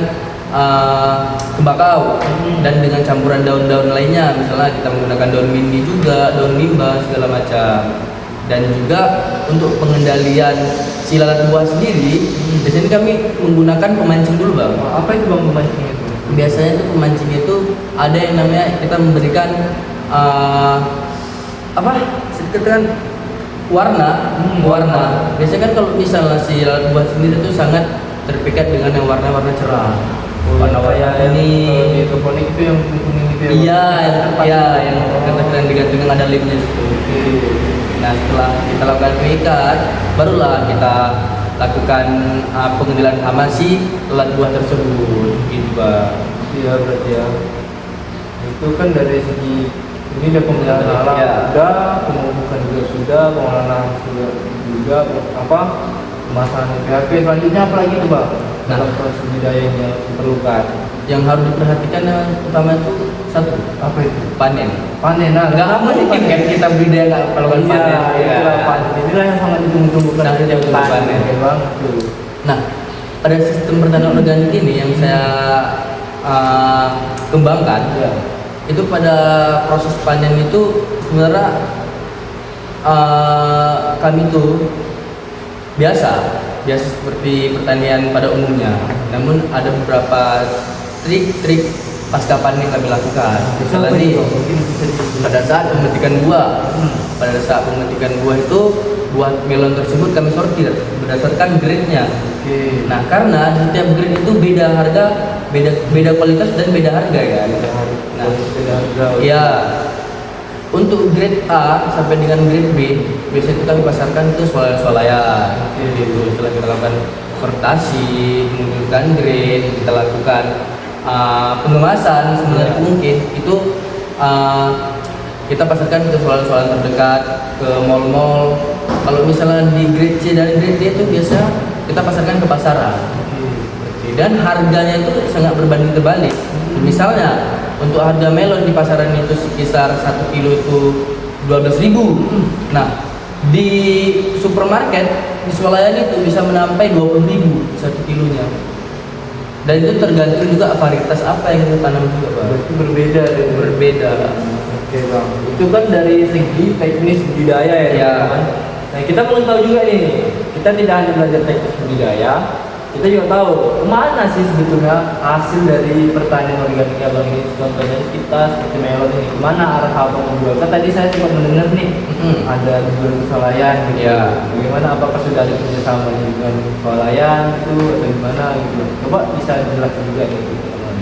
[SPEAKER 2] tembakau dan dengan campuran daun-daun lainnya. Misalnya kita menggunakan daun mindi juga, daun mimba segala macam. Dan juga untuk pengendalian si lalat buah sendiri, biasanya kami menggunakan pemancing dulu Bang.
[SPEAKER 1] Apa itu Bang pemancing itu?
[SPEAKER 2] Biasanya itu pemancing itu ada yang namanya kita memberikan warna. Biasanya kan kalau misalnya si lalat buah sendiri itu sangat terpikat dengan yang warna-warna cerah.
[SPEAKER 1] Warna-warna
[SPEAKER 2] ini
[SPEAKER 1] di hidroponik itu yang kuning itu ya?
[SPEAKER 2] iya,
[SPEAKER 1] Bang?
[SPEAKER 2] iya yang kata-kata digantung ada lipnya itu. Nah setelah kita lakukan pengikat, barulah kita lakukan pengendalian hama si lalat buah tersebut, gitu Bang.
[SPEAKER 1] Iya berarti ya. Itu kan dari segi ini udah pemeliharaan alam
[SPEAKER 2] Ya.
[SPEAKER 1] sudah, pemupukan juga sudah, pengolahan juga, apa pemasangan PHP. Selanjutnya apa lagi tuh Bang? Dalam proses budidaya yang diperlukan.
[SPEAKER 2] Yang harus diperhatikan yang utama itu satu,
[SPEAKER 1] Apa itu?
[SPEAKER 2] panen.
[SPEAKER 1] Panen. Nah,
[SPEAKER 2] Nggak mungkin kan kita budidaya nggak melakukan
[SPEAKER 1] Iya,
[SPEAKER 2] panen.
[SPEAKER 1] itulah panen. Inilah yang sangat ditunggu-tunggu
[SPEAKER 2] Sangat
[SPEAKER 1] dari
[SPEAKER 2] ditunggu
[SPEAKER 1] petani.
[SPEAKER 2] panen.
[SPEAKER 1] Oke, Bang. Tuh.
[SPEAKER 2] Nah, pada sistem pertanian organik ini yang saya kembangkan,
[SPEAKER 1] Iya.
[SPEAKER 2] itu pada proses panen itu sebenarnya kami tuh biasa seperti pertanian pada umumnya. Namun ada beberapa trik-trik pasca panen yang kami lakukan. Misalnya
[SPEAKER 1] Apa
[SPEAKER 2] nih,
[SPEAKER 1] itu? Mungkin bisa
[SPEAKER 2] pada saat pemetikan buah, itu buah melon tersebut kami sortir berdasarkan grade-nya.
[SPEAKER 1] Oke.
[SPEAKER 2] Nah, karena di setiap grade itu beda harga, beda kualitas dan beda harga ya. Nah,
[SPEAKER 1] beda harga.
[SPEAKER 2] ya untuk grade A sampai dengan grade B biasanya kita pasarkan itu swalayan. Gitu. Setelah kita lakukan fermentasi, menunjukkan grade, kita lakukan pengemasan sebenarnya mungkin itu kita pasarkan ke swalayan terdekat, ke mall-mall. Kalau misalnya di grade C dan grade D itu biasa kita pasarkan ke pasaran. Dan harganya itu sangat berbanding terbalik. Misalnya untuk harga melon di pasaran itu sekitar 1 kilo itu 12.000. Nah, di supermarket di swalayan itu bisa menampai 20.000 1 kilonya. Dan itu tergantung juga varietas apa yang kita tanam juga, Pak.
[SPEAKER 1] Berarti berbeda dan
[SPEAKER 2] Berbeda.
[SPEAKER 1] Oke Bang. Itu kan dari segi teknis budidaya ya.
[SPEAKER 2] Ya.
[SPEAKER 1] Teman-teman. Nah kita mau tahu juga nih, kita tidak hanya belajar teknis budidaya, kita juga tahu kemana sih sebetulnya hasil dari pertanian organik Abang ini. Contohnya kita seperti melon ini, kemana arah Abang menjual? Kan tadi saya sempat mendengar nih ada jual ke swalayan gitu.
[SPEAKER 2] Ya.
[SPEAKER 1] Bagaimana, apakah sudah ada kerjasama dengan swalayan itu atau gimana gitu? Coba bisa jelaskan juga nih teman-teman.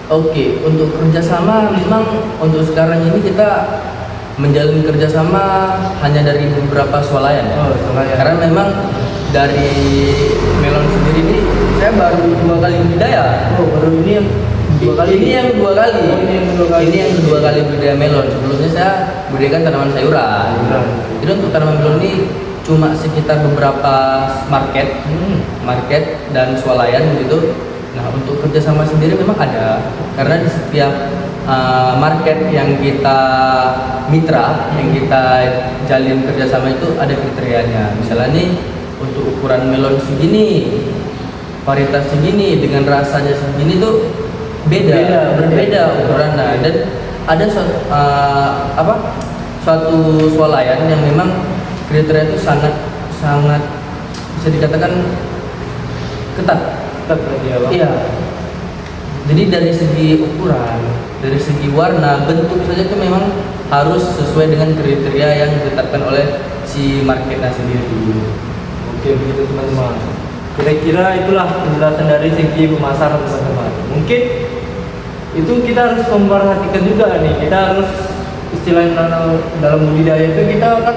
[SPEAKER 2] Oke, untuk kerjasama memang untuk sekarang ini kita menjalin kerjasama hanya dari beberapa swalayan ya.
[SPEAKER 1] Oh, swalayan.
[SPEAKER 2] Karena memang dari melon sendiri ini saya baru 2 kali budidaya.
[SPEAKER 1] Oh, baru ini yang dua kali.
[SPEAKER 2] Ini yang kedua kali.
[SPEAKER 1] Oh, ini yang kedua kali.
[SPEAKER 2] Ini yang kedua kali budidaya melon. Sebelumnya saya budidayakan tanaman sayuran. Jadi untuk tanaman melon ini cuma sekitar beberapa market dan swalayan gitu. Nah, untuk kerjasama sendiri memang ada, karena di setiap market yang kita mitra, yang kita jalin kerjasama itu ada kriterianya. Misalnya nih untuk ukuran melon segini, varietas segini dengan rasanya segini tuh berbeda ukurannya. Dan ada suatu swalayan yang memang kriteria itu sangat bisa dikatakan ketat.
[SPEAKER 1] Berarti ya Bang.
[SPEAKER 2] Iya. Jadi dari segi ukuran, dari segi warna, bentuk saja itu memang harus sesuai dengan kriteria yang ditetapkan oleh si marketnya sendiri.
[SPEAKER 1] Oke begitu teman-teman. Kira-kira itulah penjelasan dari segi pemasaran teman-teman. Mungkin itu kita harus memperhatikan juga nih. Kita harus istilahnya dalam budidaya itu kita kan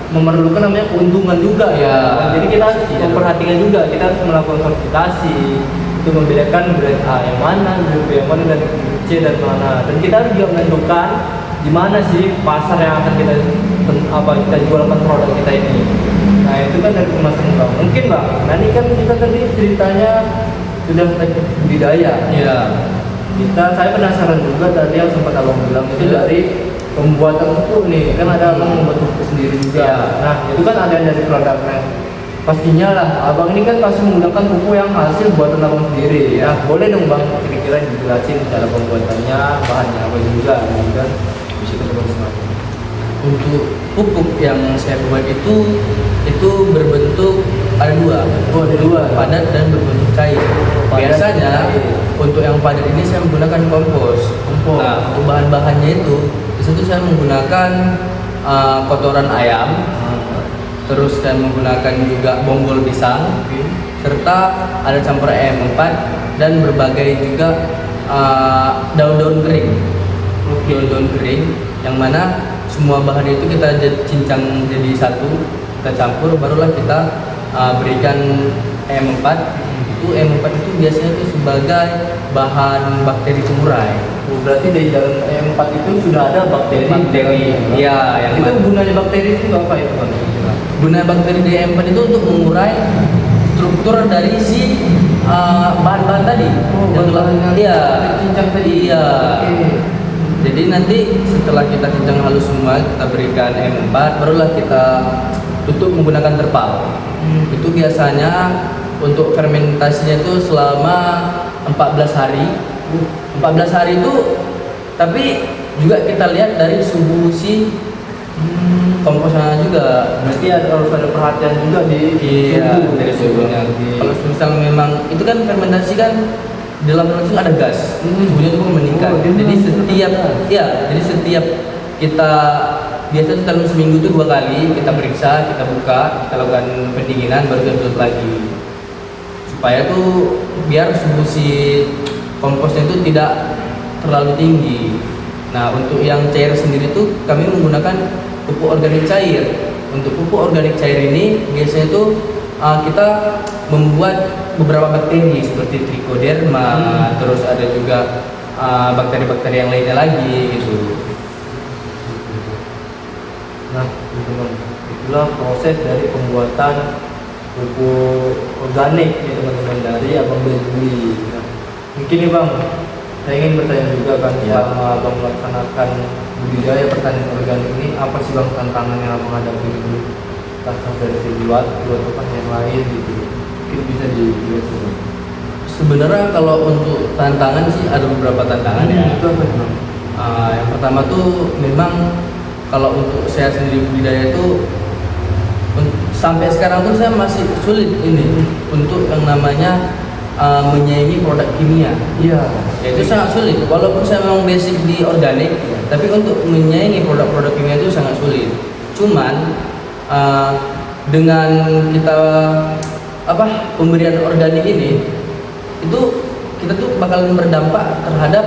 [SPEAKER 1] memerlukan namanya keuntungan juga
[SPEAKER 2] Ya.
[SPEAKER 1] Jadi kita harus
[SPEAKER 2] Iya.
[SPEAKER 1] memperhatikan juga. Kita harus melakukan konsultasi untuk membedakan grade A yang mana, grade B yang mana, dan grade C dan mana. Dan kita harus juga menentukan di mana sih pasar yang akan kita jualkan produk kita ini. Nah itu kan dari pemasaran Bang. Mungkin Bang, nah ini kan kita tadi ceritanya sudah teknik budidaya.
[SPEAKER 2] Iya.
[SPEAKER 1] Saya penasaran juga tadi yang sempat Abang bilang itu dari pembuatan pupuk nih, kan ada Abang membuat pupuk sendiri juga.
[SPEAKER 2] Iya.
[SPEAKER 1] Nah itu kan ada dari produknya. Pastinya lah, Abang ini kan pasti menggunakan pupuk yang hasil buatan Abang sendiri. Nah boleh dong Bang kira-kira dijelasin cara pembuatannya, bahannya apa juga, gitu kan? Bisa kita bersama.
[SPEAKER 2] Untuk pupuk yang saya buat itu berbentuk ada dua.
[SPEAKER 1] Oh ada dua.
[SPEAKER 2] Padat dan berbentuk cair.
[SPEAKER 1] Padat
[SPEAKER 2] Biasanya
[SPEAKER 1] dan cair.
[SPEAKER 2] untuk yang padat ini saya menggunakan kompos.
[SPEAKER 1] Kompos.
[SPEAKER 2] Nah, untuk bahan-bahannya itu di situ saya menggunakan kotoran ayam, terus saya menggunakan juga bonggol pisang, serta ada campuran EM4 dan berbagai juga daun-daun kering. Daun-daun kering yang mana semua bahan itu kita cincang jadi satu, kita campur, barulah kita berikan EM4. Itu EM4 itu biasanya itu sebagai bahan bakteri pengurai.
[SPEAKER 1] Berarti dari dalam EM4 itu sudah ada bakteri.
[SPEAKER 2] Iya, yang
[SPEAKER 1] itu gunanya bakteri itu apa itu Bang?
[SPEAKER 2] Guna bakteri di EM4 itu untuk mengurai struktur dari si bahan-bahan tadi. Iya,
[SPEAKER 1] cincang tadi.
[SPEAKER 2] Iya.
[SPEAKER 1] Oke.
[SPEAKER 2] Jadi nanti setelah kita cincang halus semua, kita berikan EM4, barulah kita tutup menggunakan terpal. Itu biasanya untuk fermentasinya itu selama 14 hari. 14 hari itu, tapi juga kita lihat dari suhu si komposnya juga.
[SPEAKER 1] Berarti harus ada perhatian juga di
[SPEAKER 2] Iya, dari suhunya. Kalau misal memang itu kan fermentasi kan di dalam proses ada gas, suhunya itu meningkat. Jadi setiap kita biasanya dalam seminggu itu 2 kali kita periksa, kita buka, kita lakukan pendinginan, baru kita tutup lagi. Supaya tuh biar suhu si komposnya itu tidak terlalu tinggi. Nah, untuk yang cair sendiri tuh kami menggunakan pupuk organik cair. Untuk pupuk organik cair ini biasanya tuh kita membuat beberapa bakteri seperti Trichoderma, terus ada juga bakteri-bakteri yang lainnya lagi gitu.
[SPEAKER 1] Nah, teman-teman, itulah proses dari pembuatan pupuk organik nih teman-teman dari Abang Juli. Nah, mungkin nih Bang, saya ingin bertanya juga kan, selama Abang melaksanakan budidaya pertanian organik ini, apa sih Bang tantangan yang Abang hadapi gitu? Entah dari segi waktu atau yang lain gitu. Mungkin bisa dijelaskan.
[SPEAKER 2] Sebenarnya kalau untuk tantangan sih ada beberapa tantangan ya.
[SPEAKER 1] Itu apa Bang?
[SPEAKER 2] Yang pertama tuh memang kalau untuk saya sendiri budidaya itu sampai sekarang tuh saya masih sulit ini untuk yang namanya menyaingi produk kimia.
[SPEAKER 1] Iya,
[SPEAKER 2] Itu sangat sulit. Walaupun saya memang basic di organik, tapi untuk menyaingi produk-produk kimia itu sangat sulit. Cuman dengan kita pemberian organik ini, itu kita tuh bakalan berdampak terhadap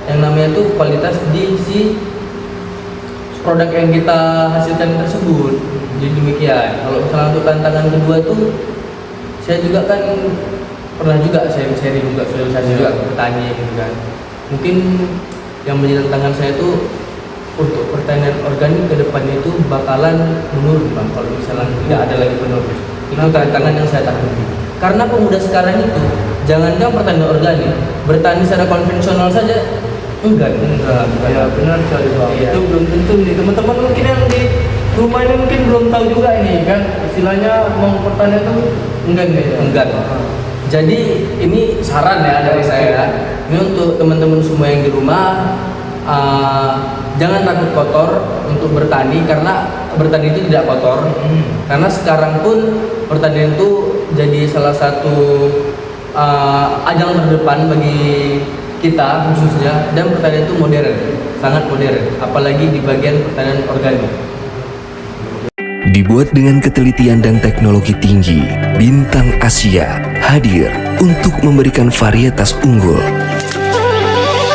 [SPEAKER 2] yang namanya tuh kualitas di si produk yang kita hasilkan tersebut. Jadi demikian. Kalau misalnya untuk tantangan kedua tuh, saya juga kan pernah juga sharing juga sosialisasi juga ke petani gitu kan. Mungkin yang menjadi tantangan saya tuh untuk pertanian organik ke depannya itu bakalan menurun Bang, kalau misalnya tidak ada lagi penerus. Itu tantangan yang saya takuti. Karena pemuda sekarang itu jangankan pertanian organik, bertani secara konvensional saja enggak.
[SPEAKER 1] Ya benar sekali Bang.
[SPEAKER 2] Iya.
[SPEAKER 1] Itu belum tentu nih teman-teman mungkin yang di rumah ini mungkin belum tahu juga ini kan istilahnya mau pertanian itu enggak.
[SPEAKER 2] Jadi ini saran ya dari saya. Ini untuk teman-teman semua yang di rumah, jangan takut kotor untuk bertani, karena bertani itu tidak kotor. Karena sekarang pun pertanian itu jadi salah satu ajang terdepan bagi kita khususnya, dan pertanian itu modern, sangat modern, apalagi di bagian pertanian organik.
[SPEAKER 4] Dibuat dengan ketelitian dan teknologi tinggi, Bintang Asia hadir untuk memberikan varietas unggul.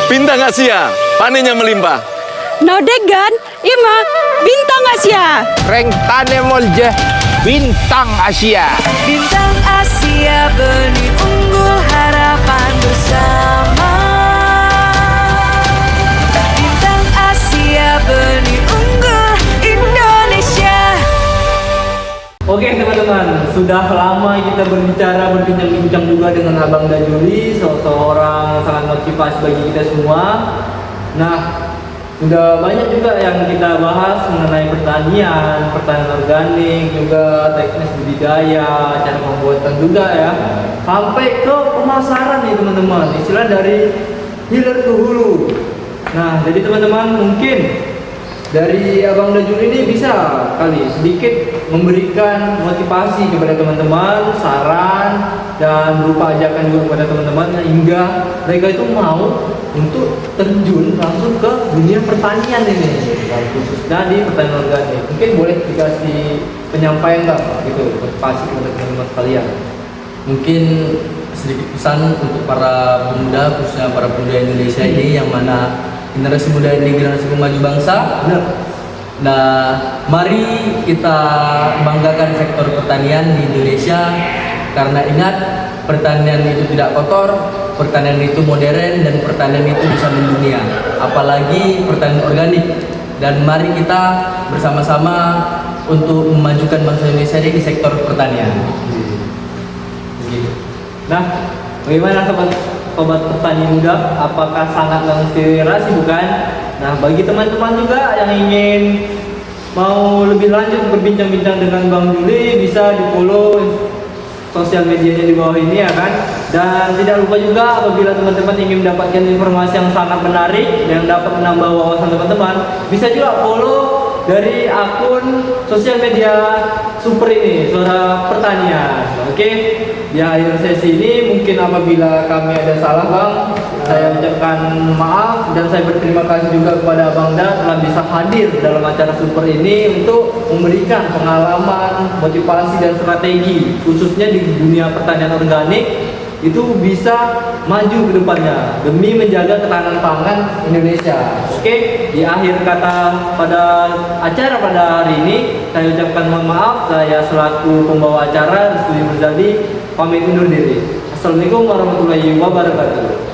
[SPEAKER 5] Bintang Asia, panennya melimpah.
[SPEAKER 6] Nodegan, ima Bintang Asia.
[SPEAKER 7] Reng tane molje Bintang Asia.
[SPEAKER 8] Bintang Asia, benih unggul harapan bersama. Bintang Asia, benih unggul Indonesia.
[SPEAKER 1] Oke teman-teman, sudah lama kita berbincang-bincang juga dengan Abang Juli, seorang sangat motivasi bagi kita semua. Nah, sudah banyak juga yang kita bahas mengenai pertanian organik, juga teknis budidaya, cara pembuatan juga ya, sampai ke pemasaran nih teman-teman, istilah dari hilir ke hulu. Nah, jadi teman-teman mungkin dari Abang Juli ini bisa kali sedikit memberikan motivasi kepada teman-teman, saran dan berupa ajakan juga kepada teman-teman hingga mereka itu mau untuk terjun langsung ke dunia pertanian ini, khususnya di pertanian organik. Mungkin boleh dikasih penyampaian nggak gitu motivasi kepada teman-teman sekalian?
[SPEAKER 2] Mungkin sedikit pesan untuk para pemuda, khususnya para pemuda Indonesia ini, yang mana generasi muda ini generasi pemaju bangsa. Nah, mari kita banggakan sektor pertanian di Indonesia, karena ingat, pertanian itu tidak kotor, pertanian itu modern, dan pertanian itu bisa mendunia, apalagi pertanian organik. Dan mari kita bersama-sama untuk memajukan bangsa Indonesia ini di sektor pertanian.
[SPEAKER 1] Nah, bagaimana sobat petani muda? Apakah sangat menginspirasi bukan? Nah, bagi teman-teman juga yang ingin mau lebih lanjut berbincang-bincang dengan Bang Juli, bisa di-follow sosial medianya di bawah ini ya kan. Dan tidak lupa juga, apabila teman-teman ingin mendapatkan informasi yang sangat menarik yang dapat menambah wawasan teman-teman, bisa juga follow dari akun sosial media Super ini, Suara Pertanian. Oke, di akhir sesi ini mungkin apabila kami ada salah Bang, saya ucapkan maaf, dan saya berterima kasih juga kepada Bang Da telah bisa hadir dalam acara Super ini untuk memberikan pengalaman, motivasi dan strategi khususnya di dunia pertanian organik itu bisa maju ke depannya demi menjaga ketahanan pangan Indonesia. Oke, di akhir kata pada acara pada hari ini saya ucapkan mohon maaf. Saya selaku pembawa acara Rizky Mirzaldi pamit undur diri. Assalamualaikum warahmatullahi wabarakatuh.